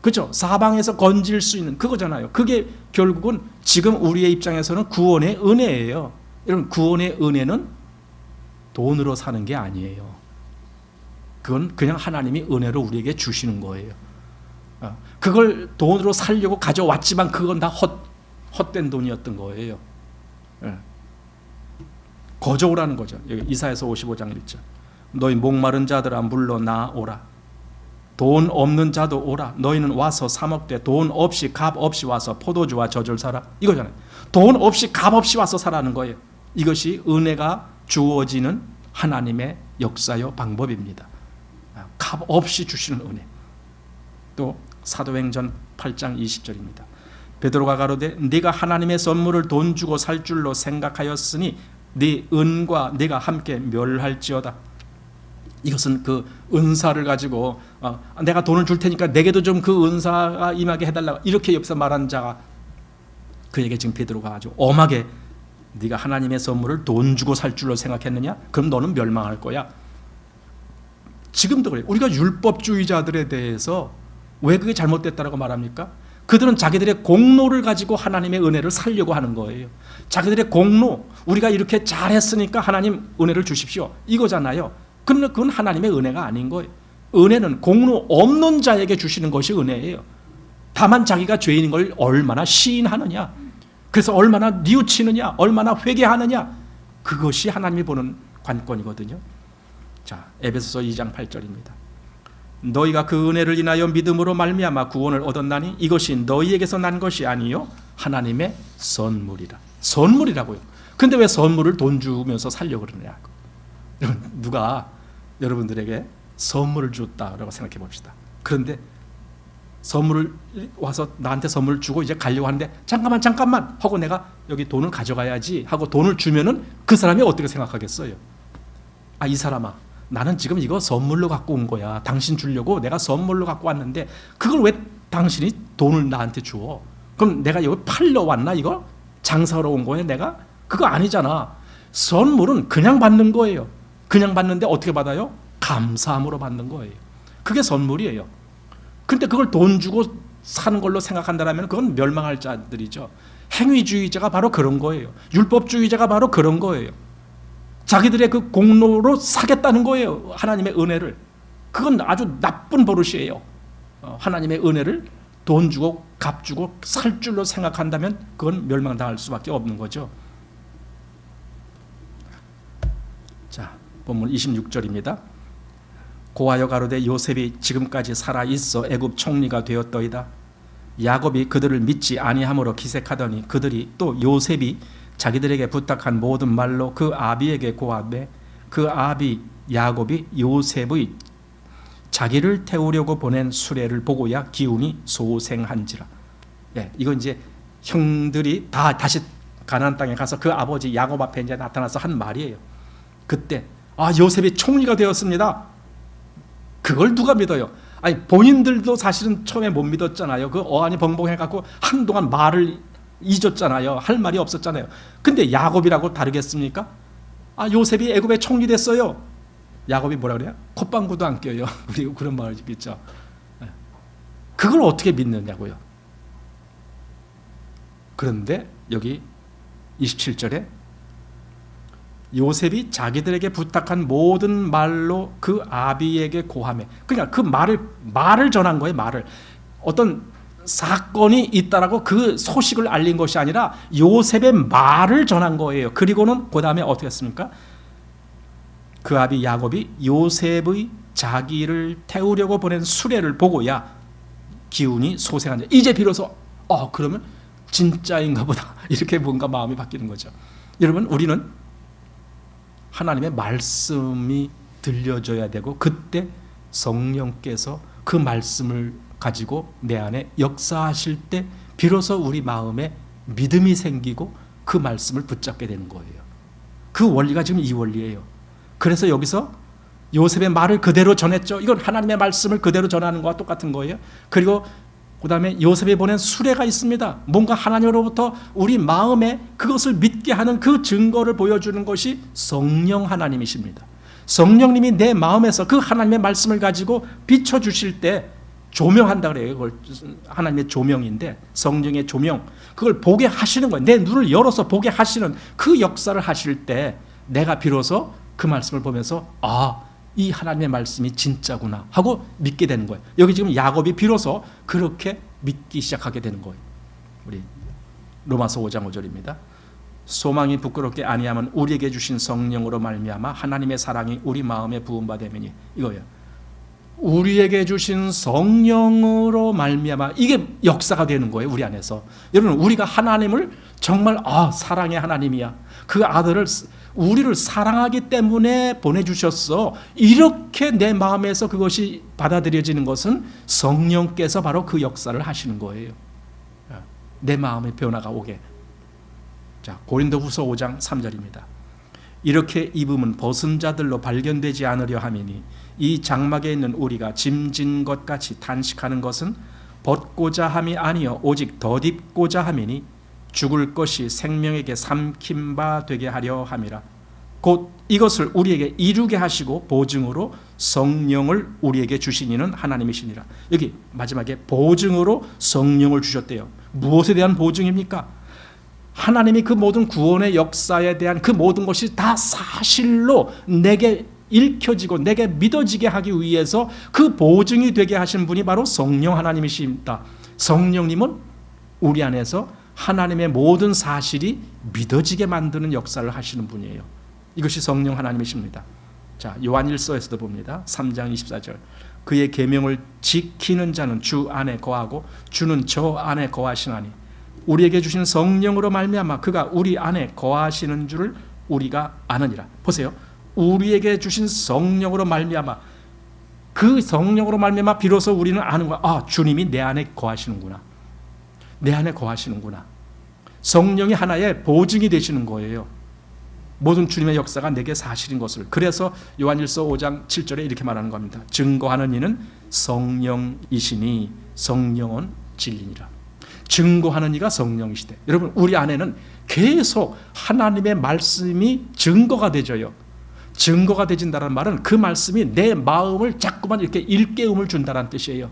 그죠? 사방에서 건질 수 있는 그거잖아요. 그게 결국은 지금 우리의 입장에서는 구원의 은혜예요. 여러분, 구원의 은혜는 돈으로 사는 게 아니에요. 그건 그냥 하나님이 은혜로 우리에게 주시는 거예요. 그걸 돈으로 살려고 가져왔지만 그건 다 헛된 돈이었던 거예요. 거저오라는 거죠. 여기 이사야서 55장 1절. 너희 목마른 자들아 물러나오라. 돈 없는 자도 오라. 너희는 와서 사 먹되 돈 없이 값 없이 와서 포도주와 젖을 사라. 이거잖아요. 돈 없이 값 없이 와서 사라는 거예요. 이것이 은혜가 주어지는 하나님의 역사요 방법입니다. 값 없이 주시는 은혜. 또 사도행전 8장 20절입니다. 베드로가 가로되 네가 하나님의 선물을 돈 주고 살 줄로 생각하였으니 네 은과 네가 함께 멸할지어다. 이것은 그 은사를 가지고 내가 돈을 줄 테니까 내게도 좀 그 은사가 임하게 해달라고 이렇게 여기서 말한 자가, 그에게 지금 베드로가 아주 엄하게 네가 하나님의 선물을 돈 주고 살 줄로 생각했느냐? 그럼 너는 멸망할 거야. 지금도 그래요. 우리가 율법주의자들에 대해서 왜 그게 잘못됐다고 말합니까? 그들은 자기들의 공로를 가지고 하나님의 은혜를 살려고 하는 거예요. 자기들의 공로, 우리가 이렇게 잘했으니까 하나님 은혜를 주십시오, 이거잖아요. 그러나 그건 하나님의 은혜가 아닌 거예요. 은혜는 공로 없는 자에게 주시는 것이 은혜예요. 다만 자기가 죄인인 걸 얼마나 시인하느냐, 그래서 얼마나 뉘우치느냐, 얼마나 회개하느냐, 그것이 하나님이 보는 관건이거든요. 자, 에베소서 2장 8절입니다. 너희가 그 은혜를 인하여 믿음으로 말미암아 구원을 얻었나니 이것이 너희에게서 난 것이 아니요 하나님의 선물이라. 선물이라고요. 근데 왜 선물을 돈 주면서 살려고 그러냐. 누가 여러분들에게 선물을 줬다라고 생각해 봅시다. 그런데 선물을 와서 나한테 선물을 주고 이제 가려고 하는데 잠깐만 하고 내가 여기 돈을 가져가야지 하고 돈을 주면은 그 사람이 어떻게 생각하겠어요? 아, 이 사람아, 나는 지금 이거 선물로 갖고 온 거야. 당신 주려고 내가 선물로 갖고 왔는데 그걸 왜 당신이 돈을 나한테 줘? 그럼 내가 이거 팔러 왔나 이거? 장사하러 온 거야 내가? 그거 아니잖아. 선물은 그냥 받는 거예요. 그냥 받는데 어떻게 받아요? 감사함으로 받는 거예요. 그게 선물이에요. 근데 그걸 돈 주고 사는 걸로 생각한다면 그건 멸망할 자들이죠. 행위주의자가 바로 그런 거예요. 율법주의자가 바로 그런 거예요. 자기들의 그 공로로 사겠다는 거예요. 하나님의 은혜를. 그건 아주 나쁜 버릇이에요. 하나님의 은혜를 돈 주고 값 주고 살 줄로 생각한다면 그건 멸망당할 수밖에 없는 거죠. 자, 본문 26절입니다. 고하여 가로되 요셉이 지금까지 살아 있어 애굽 총리가 되었더이다. 야곱이 그들을 믿지 아니함으로 기색하더니 그들이 또 요셉이 자기들에게 부탁한 모든 말로 그 아비에게 고하되 그 아비 야곱이 요셉의 자기를 태우려고 보낸 수레를 보고야 기운이 소생한지라. 예, 이건 이제 형들이 다 다시 가나안 땅에 가서 그 아버지 야곱 앞에 이제 나타나서 한 말이에요. 그때 요셉이 총리가 되었습니다. 그걸 누가 믿어요? 아니, 본인들도 사실은 처음에 못 믿었잖아요. 그 어안이 벙벙해갖고 한동안 말을 잊었잖아요. 할 말이 없었잖아요. 근데 야곱이라고 다르겠습니까? 요셉이 애굽의 총리 됐어요. 야곱이 뭐라 그래요? 콧방구도 안 껴요. 우리 그런 말을 믿죠. 그걸 어떻게 믿느냐고요. 그런데 여기 27절에 요셉이 자기들에게 부탁한 모든 말로 그 아비에게 고하매. 그러니까 그 말을 전한 거예요. 말을. 어떤 사건이 있다라고 그 소식을 알린 것이 아니라 요셉의 말을 전한 거예요. 그리고는 그 다음에 어떻게 했습니까? 그 아비 야곱이 요셉의 자기를 태우려고 보낸 수레를 보고야 기운이 소생한다. 이제 비로소 그러면 진짜인가 보다. 이렇게 뭔가 마음이 바뀌는 거죠. 여러분, 우리는 하나님의 말씀이 들려져야 되고 그때 성령께서 그 말씀을 가지고 내 안에 역사하실 때 비로소 우리 마음에 믿음이 생기고 그 말씀을 붙잡게 되는 거예요. 그 원리가 지금 이 원리예요. 그래서 여기서 요셉의 말을 그대로 전했죠. 이건 하나님의 말씀을 그대로 전하는 것과 똑같은 거예요. 그리고 그 다음에 요셉이 보낸 수레가 있습니다. 뭔가 하나님으로부터 우리 마음에 그것을 믿게 하는 그 증거를 보여주는 것이 성령 하나님이십니다. 성령님이 내 마음에서 그 하나님의 말씀을 가지고 비춰주실 때 조명한다 그래요. 그걸 하나님의 조명인데 성령의 조명, 그걸 보게 하시는 거예요. 내 눈을 열어서 보게 하시는 그 역사를 하실 때 내가 비로소 그 말씀을 보면서 이 하나님의 말씀이 진짜구나 하고 믿게 되는 거예요. 여기 지금 야곱이 비로소 그렇게 믿기 시작하게 되는 거예요. 우리 로마서 5장 5절입니다. 소망이 부끄럽게 아니하면 우리에게 주신 성령으로 말미암아 하나님의 사랑이 우리 마음에 부음바 되매니. 이거예요. 우리에게 주신 성령으로 말미암아 이게 역사가 되는 거예요. 우리 안에서. 여러분, 우리가 하나님을 정말 사랑의 하나님이야. 그 아들을 우리를 사랑하기 때문에 보내주셨어. 이렇게 내 마음에서 그것이 받아들여지는 것은 성령께서 바로 그 역사를 하시는 거예요. 내 마음의 변화가 오게. 자, 고린도후서 5장 3절입니다. 이렇게 입음은 벗은 자들로 발견되지 않으려 함이니 이 장막에 있는 우리가 짐진 것 같이 탄식하는 것은 벗고자 함이 아니요 오직 덧입고자 함이니 죽을 것이 생명에게 삼킨 바 되게 하려 함이라. 곧 이것을 우리에게 이루게 하시고 보증으로 성령을 우리에게 주시니는 하나님이시니라. 여기 마지막에 보증으로 성령을 주셨대요. 무엇에 대한 보증입니까? 하나님이 그 모든 구원의 역사에 대한 그 모든 것이 다 사실로 내게 읽혀지고 내게 믿어지게 하기 위해서 그 보증이 되게 하신 분이 바로 성령 하나님이십니다. 성령님은 우리 안에서 하나님의 모든 사실이 믿어지게 만드는 역사를 하시는 분이에요. 이것이 성령 하나님이십니다. 자, 요한일서에서도 봅니다. 3장 24절. 그의 계명을 지키는 자는 주 안에 거하고 주는 저 안에 거하시나니 우리에게 주신 성령으로 말미암아 그가 우리 안에 거하시는 줄을 우리가 아느니라. 보세요. 우리에게 주신 성령으로 말미암아, 그 성령으로 말미암아 비로소 우리는 아는 거야. 아, 주님이 내 안에 거하시는구나. 내 안에 거하시는구나. 성령이 하나의 보증이 되시는 거예요. 모든 주님의 역사가 내게 사실인 것을. 그래서 요한일서 5장 7절에 이렇게 말하는 겁니다. 증거하는 이는 성령이시니 성령은 진리니라. 증거하는 이가 성령이시대. 여러분, 우리 안에는 계속 하나님의 말씀이 증거가 되져요. 증거가 되진다는 말은 그 말씀이 내 마음을 자꾸만 이렇게 일깨움을 준다는 뜻이에요.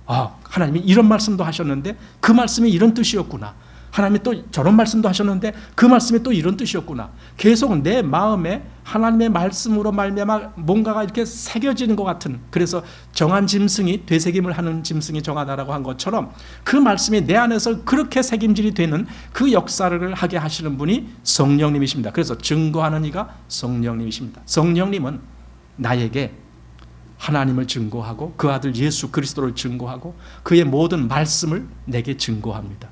아, 하나님이 이런 말씀도 하셨는데 그 말씀이 이런 뜻이었구나. 하나님이 또 저런 말씀도 하셨는데 그 말씀이 또 이런 뜻이었구나. 계속 내 마음에 하나님의 말씀으로 말미암아 뭔가가 이렇게 새겨지는 것 같은, 그래서 정한 짐승이 되새김을 하는 짐승이 정하다라고 한 것처럼 그 말씀이 내 안에서 그렇게 새김질이 되는 그 역사를 하게 하시는 분이 성령님이십니다. 그래서 증거하는 이가 성령님이십니다. 성령님은 나에게 하나님을 증거하고 그 아들 예수 그리스도를 증거하고 그의 모든 말씀을 내게 증거합니다.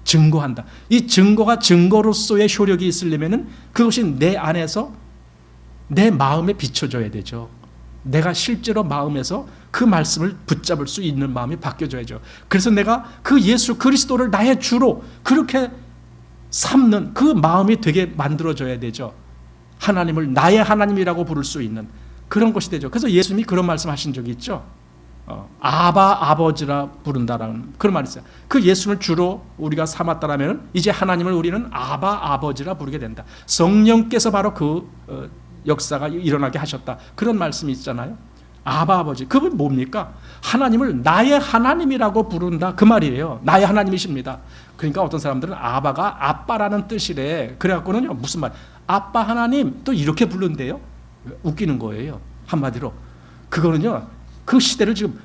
증거한다. 이 증거가 증거로서의 효력이 있으려면 그것이 내 안에서 내 마음에 비춰져야 되죠. 내가 실제로 마음에서 그 말씀을 붙잡을 수 있는 마음이 바뀌어져야죠. 그래서 내가 그 예수 그리스도를 나의 주로 그렇게 삼는 그 마음이 되게 만들어져야 되죠. 하나님을 나의 하나님이라고 부를 수 있는 그런 것이 되죠. 그래서 예수님이 그런 말씀하신 적이 있죠. 아바 아버지라 부른다라는 그런 말이 있어요. 그 예수를 주로 우리가 삼았다라면 이제 하나님을 우리는 아바 아버지라 부르게 된다. 성령께서 바로 그 역사가 일어나게 하셨다. 그런 말씀이 있잖아요. 아바 아버지, 그분 뭡니까? 하나님을 나의 하나님이라고 부른다, 그 말이에요. 나의 하나님이십니다. 그러니까 어떤 사람들은 아바가 아빠라는 뜻이래. 그래갖고는요, 무슨 말? 아빠 하나님 또 이렇게 부른대요. 웃기는 거예요. 한마디로 그거는요, 그 시대를 지금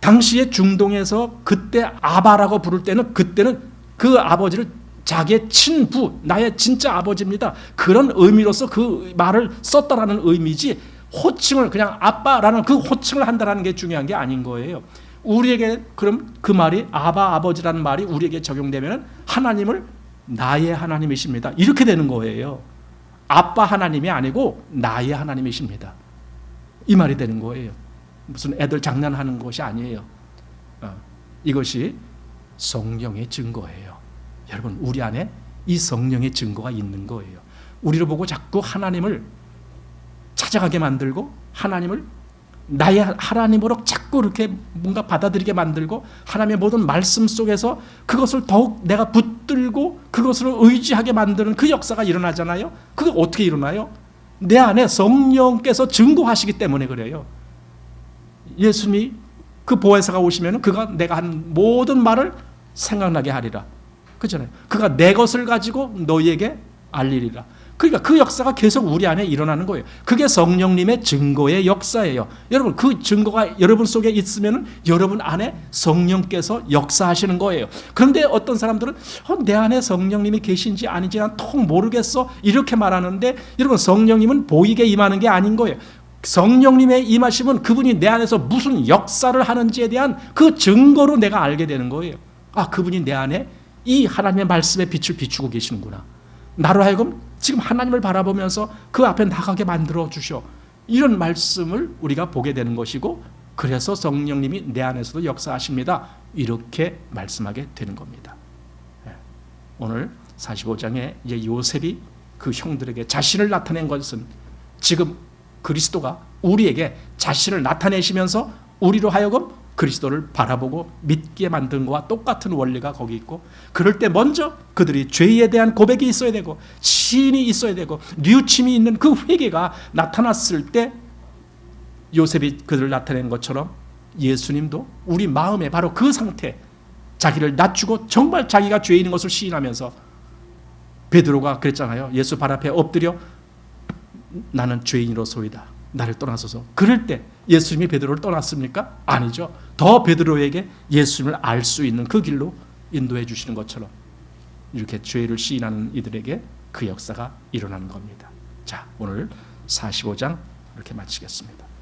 당시에 중동에서 그때 아바라고 부를 때는 그때는 그 아버지를 자기의 친부, 나의 진짜 아버지입니다, 그런 의미로서 그 말을 썼다라는 의미지, 호칭을 그냥 아빠라는 그 호칭을 한다라는 게 중요한 게 아닌 거예요. 우리에게 그럼 그 말이 아바 아버지라는 말이 우리에게 적용되면 하나님을 나의 하나님이십니다, 이렇게 되는 거예요. 아빠 하나님이 아니고 나의 하나님이십니다, 이 말이 되는 거예요. 무슨 애들 장난하는 것이 아니에요. 이것이 성령의 증거예요. 여러분, 우리 안에 이 성령의 증거가 있는 거예요. 우리를 보고 자꾸 하나님을 찾아가게 만들고 하나님을 나의 하나님으로 자꾸 이렇게 뭔가 받아들이게 만들고 하나님의 모든 말씀 속에서 그것을 더욱 내가 붙들고 그것을 의지하게 만드는 그 역사가 일어나잖아요. 그게 어떻게 일어나요? 내 안에 성령께서 증거하시기 때문에 그래요. 예수님이 그 보혜사가 오시면 그가 내가 한 모든 말을 생각나게 하리라, 그렇잖아요. 그가 내 것을 가지고 너희에게 알리리라. 그러니까 그 역사가 계속 우리 안에 일어나는 거예요. 그게 성령님의 증거의 역사예요. 여러분, 그 증거가 여러분 속에 있으면 여러분 안에 성령께서 역사하시는 거예요. 그런데 어떤 사람들은 내 안에 성령님이 계신지 아닌지 난 통 모르겠어, 이렇게 말하는데, 여러분, 성령님은 보이게 임하는 게 아닌 거예요. 성령님의 임하심은 그분이 내 안에서 무슨 역사를 하는지에 대한 그 증거로 내가 알게 되는 거예요. 아, 그분이 내 안에 이 하나님의 말씀의 빛을 비추고 계시는구나. 나로 하여금 지금 하나님을 바라보면서 그 앞에 나가게 만들어 주셔. 이런 말씀을 우리가 보게 되는 것이고, 그래서 성령님이 내 안에서도 역사하십니다, 이렇게 말씀하게 되는 겁니다. 오늘 45장에 이제 요셉이 그 형들에게 자신을 나타낸 것은 지금 그리스도가 우리에게 자신을 나타내시면서 우리로 하여금 그리스도를 바라보고 믿게 만든 것과 똑같은 원리가 거기 있고, 그럴 때 먼저 그들이 죄에 대한 고백이 있어야 되고 시인이 있어야 되고 뉘우침이 있는 그 회개가 나타났을 때 요셉이 그들을 나타낸 것처럼 예수님도 우리 마음에 바로 그 상태, 자기를 낮추고 정말 자기가 죄 있는 것을 시인하면서, 베드로가 그랬잖아요. 예수 발 앞에 엎드려 나는 죄인으로소이다, 나를 떠나소서. 그럴 때 예수님이 베드로를 떠났습니까? 아니죠. 더 베드로에게 예수님을 알 수 있는 그 길로 인도해 주시는 것처럼 이렇게 죄를 시인하는 이들에게 그 역사가 일어나는 겁니다. 자, 오늘 45장 이렇게 마치겠습니다.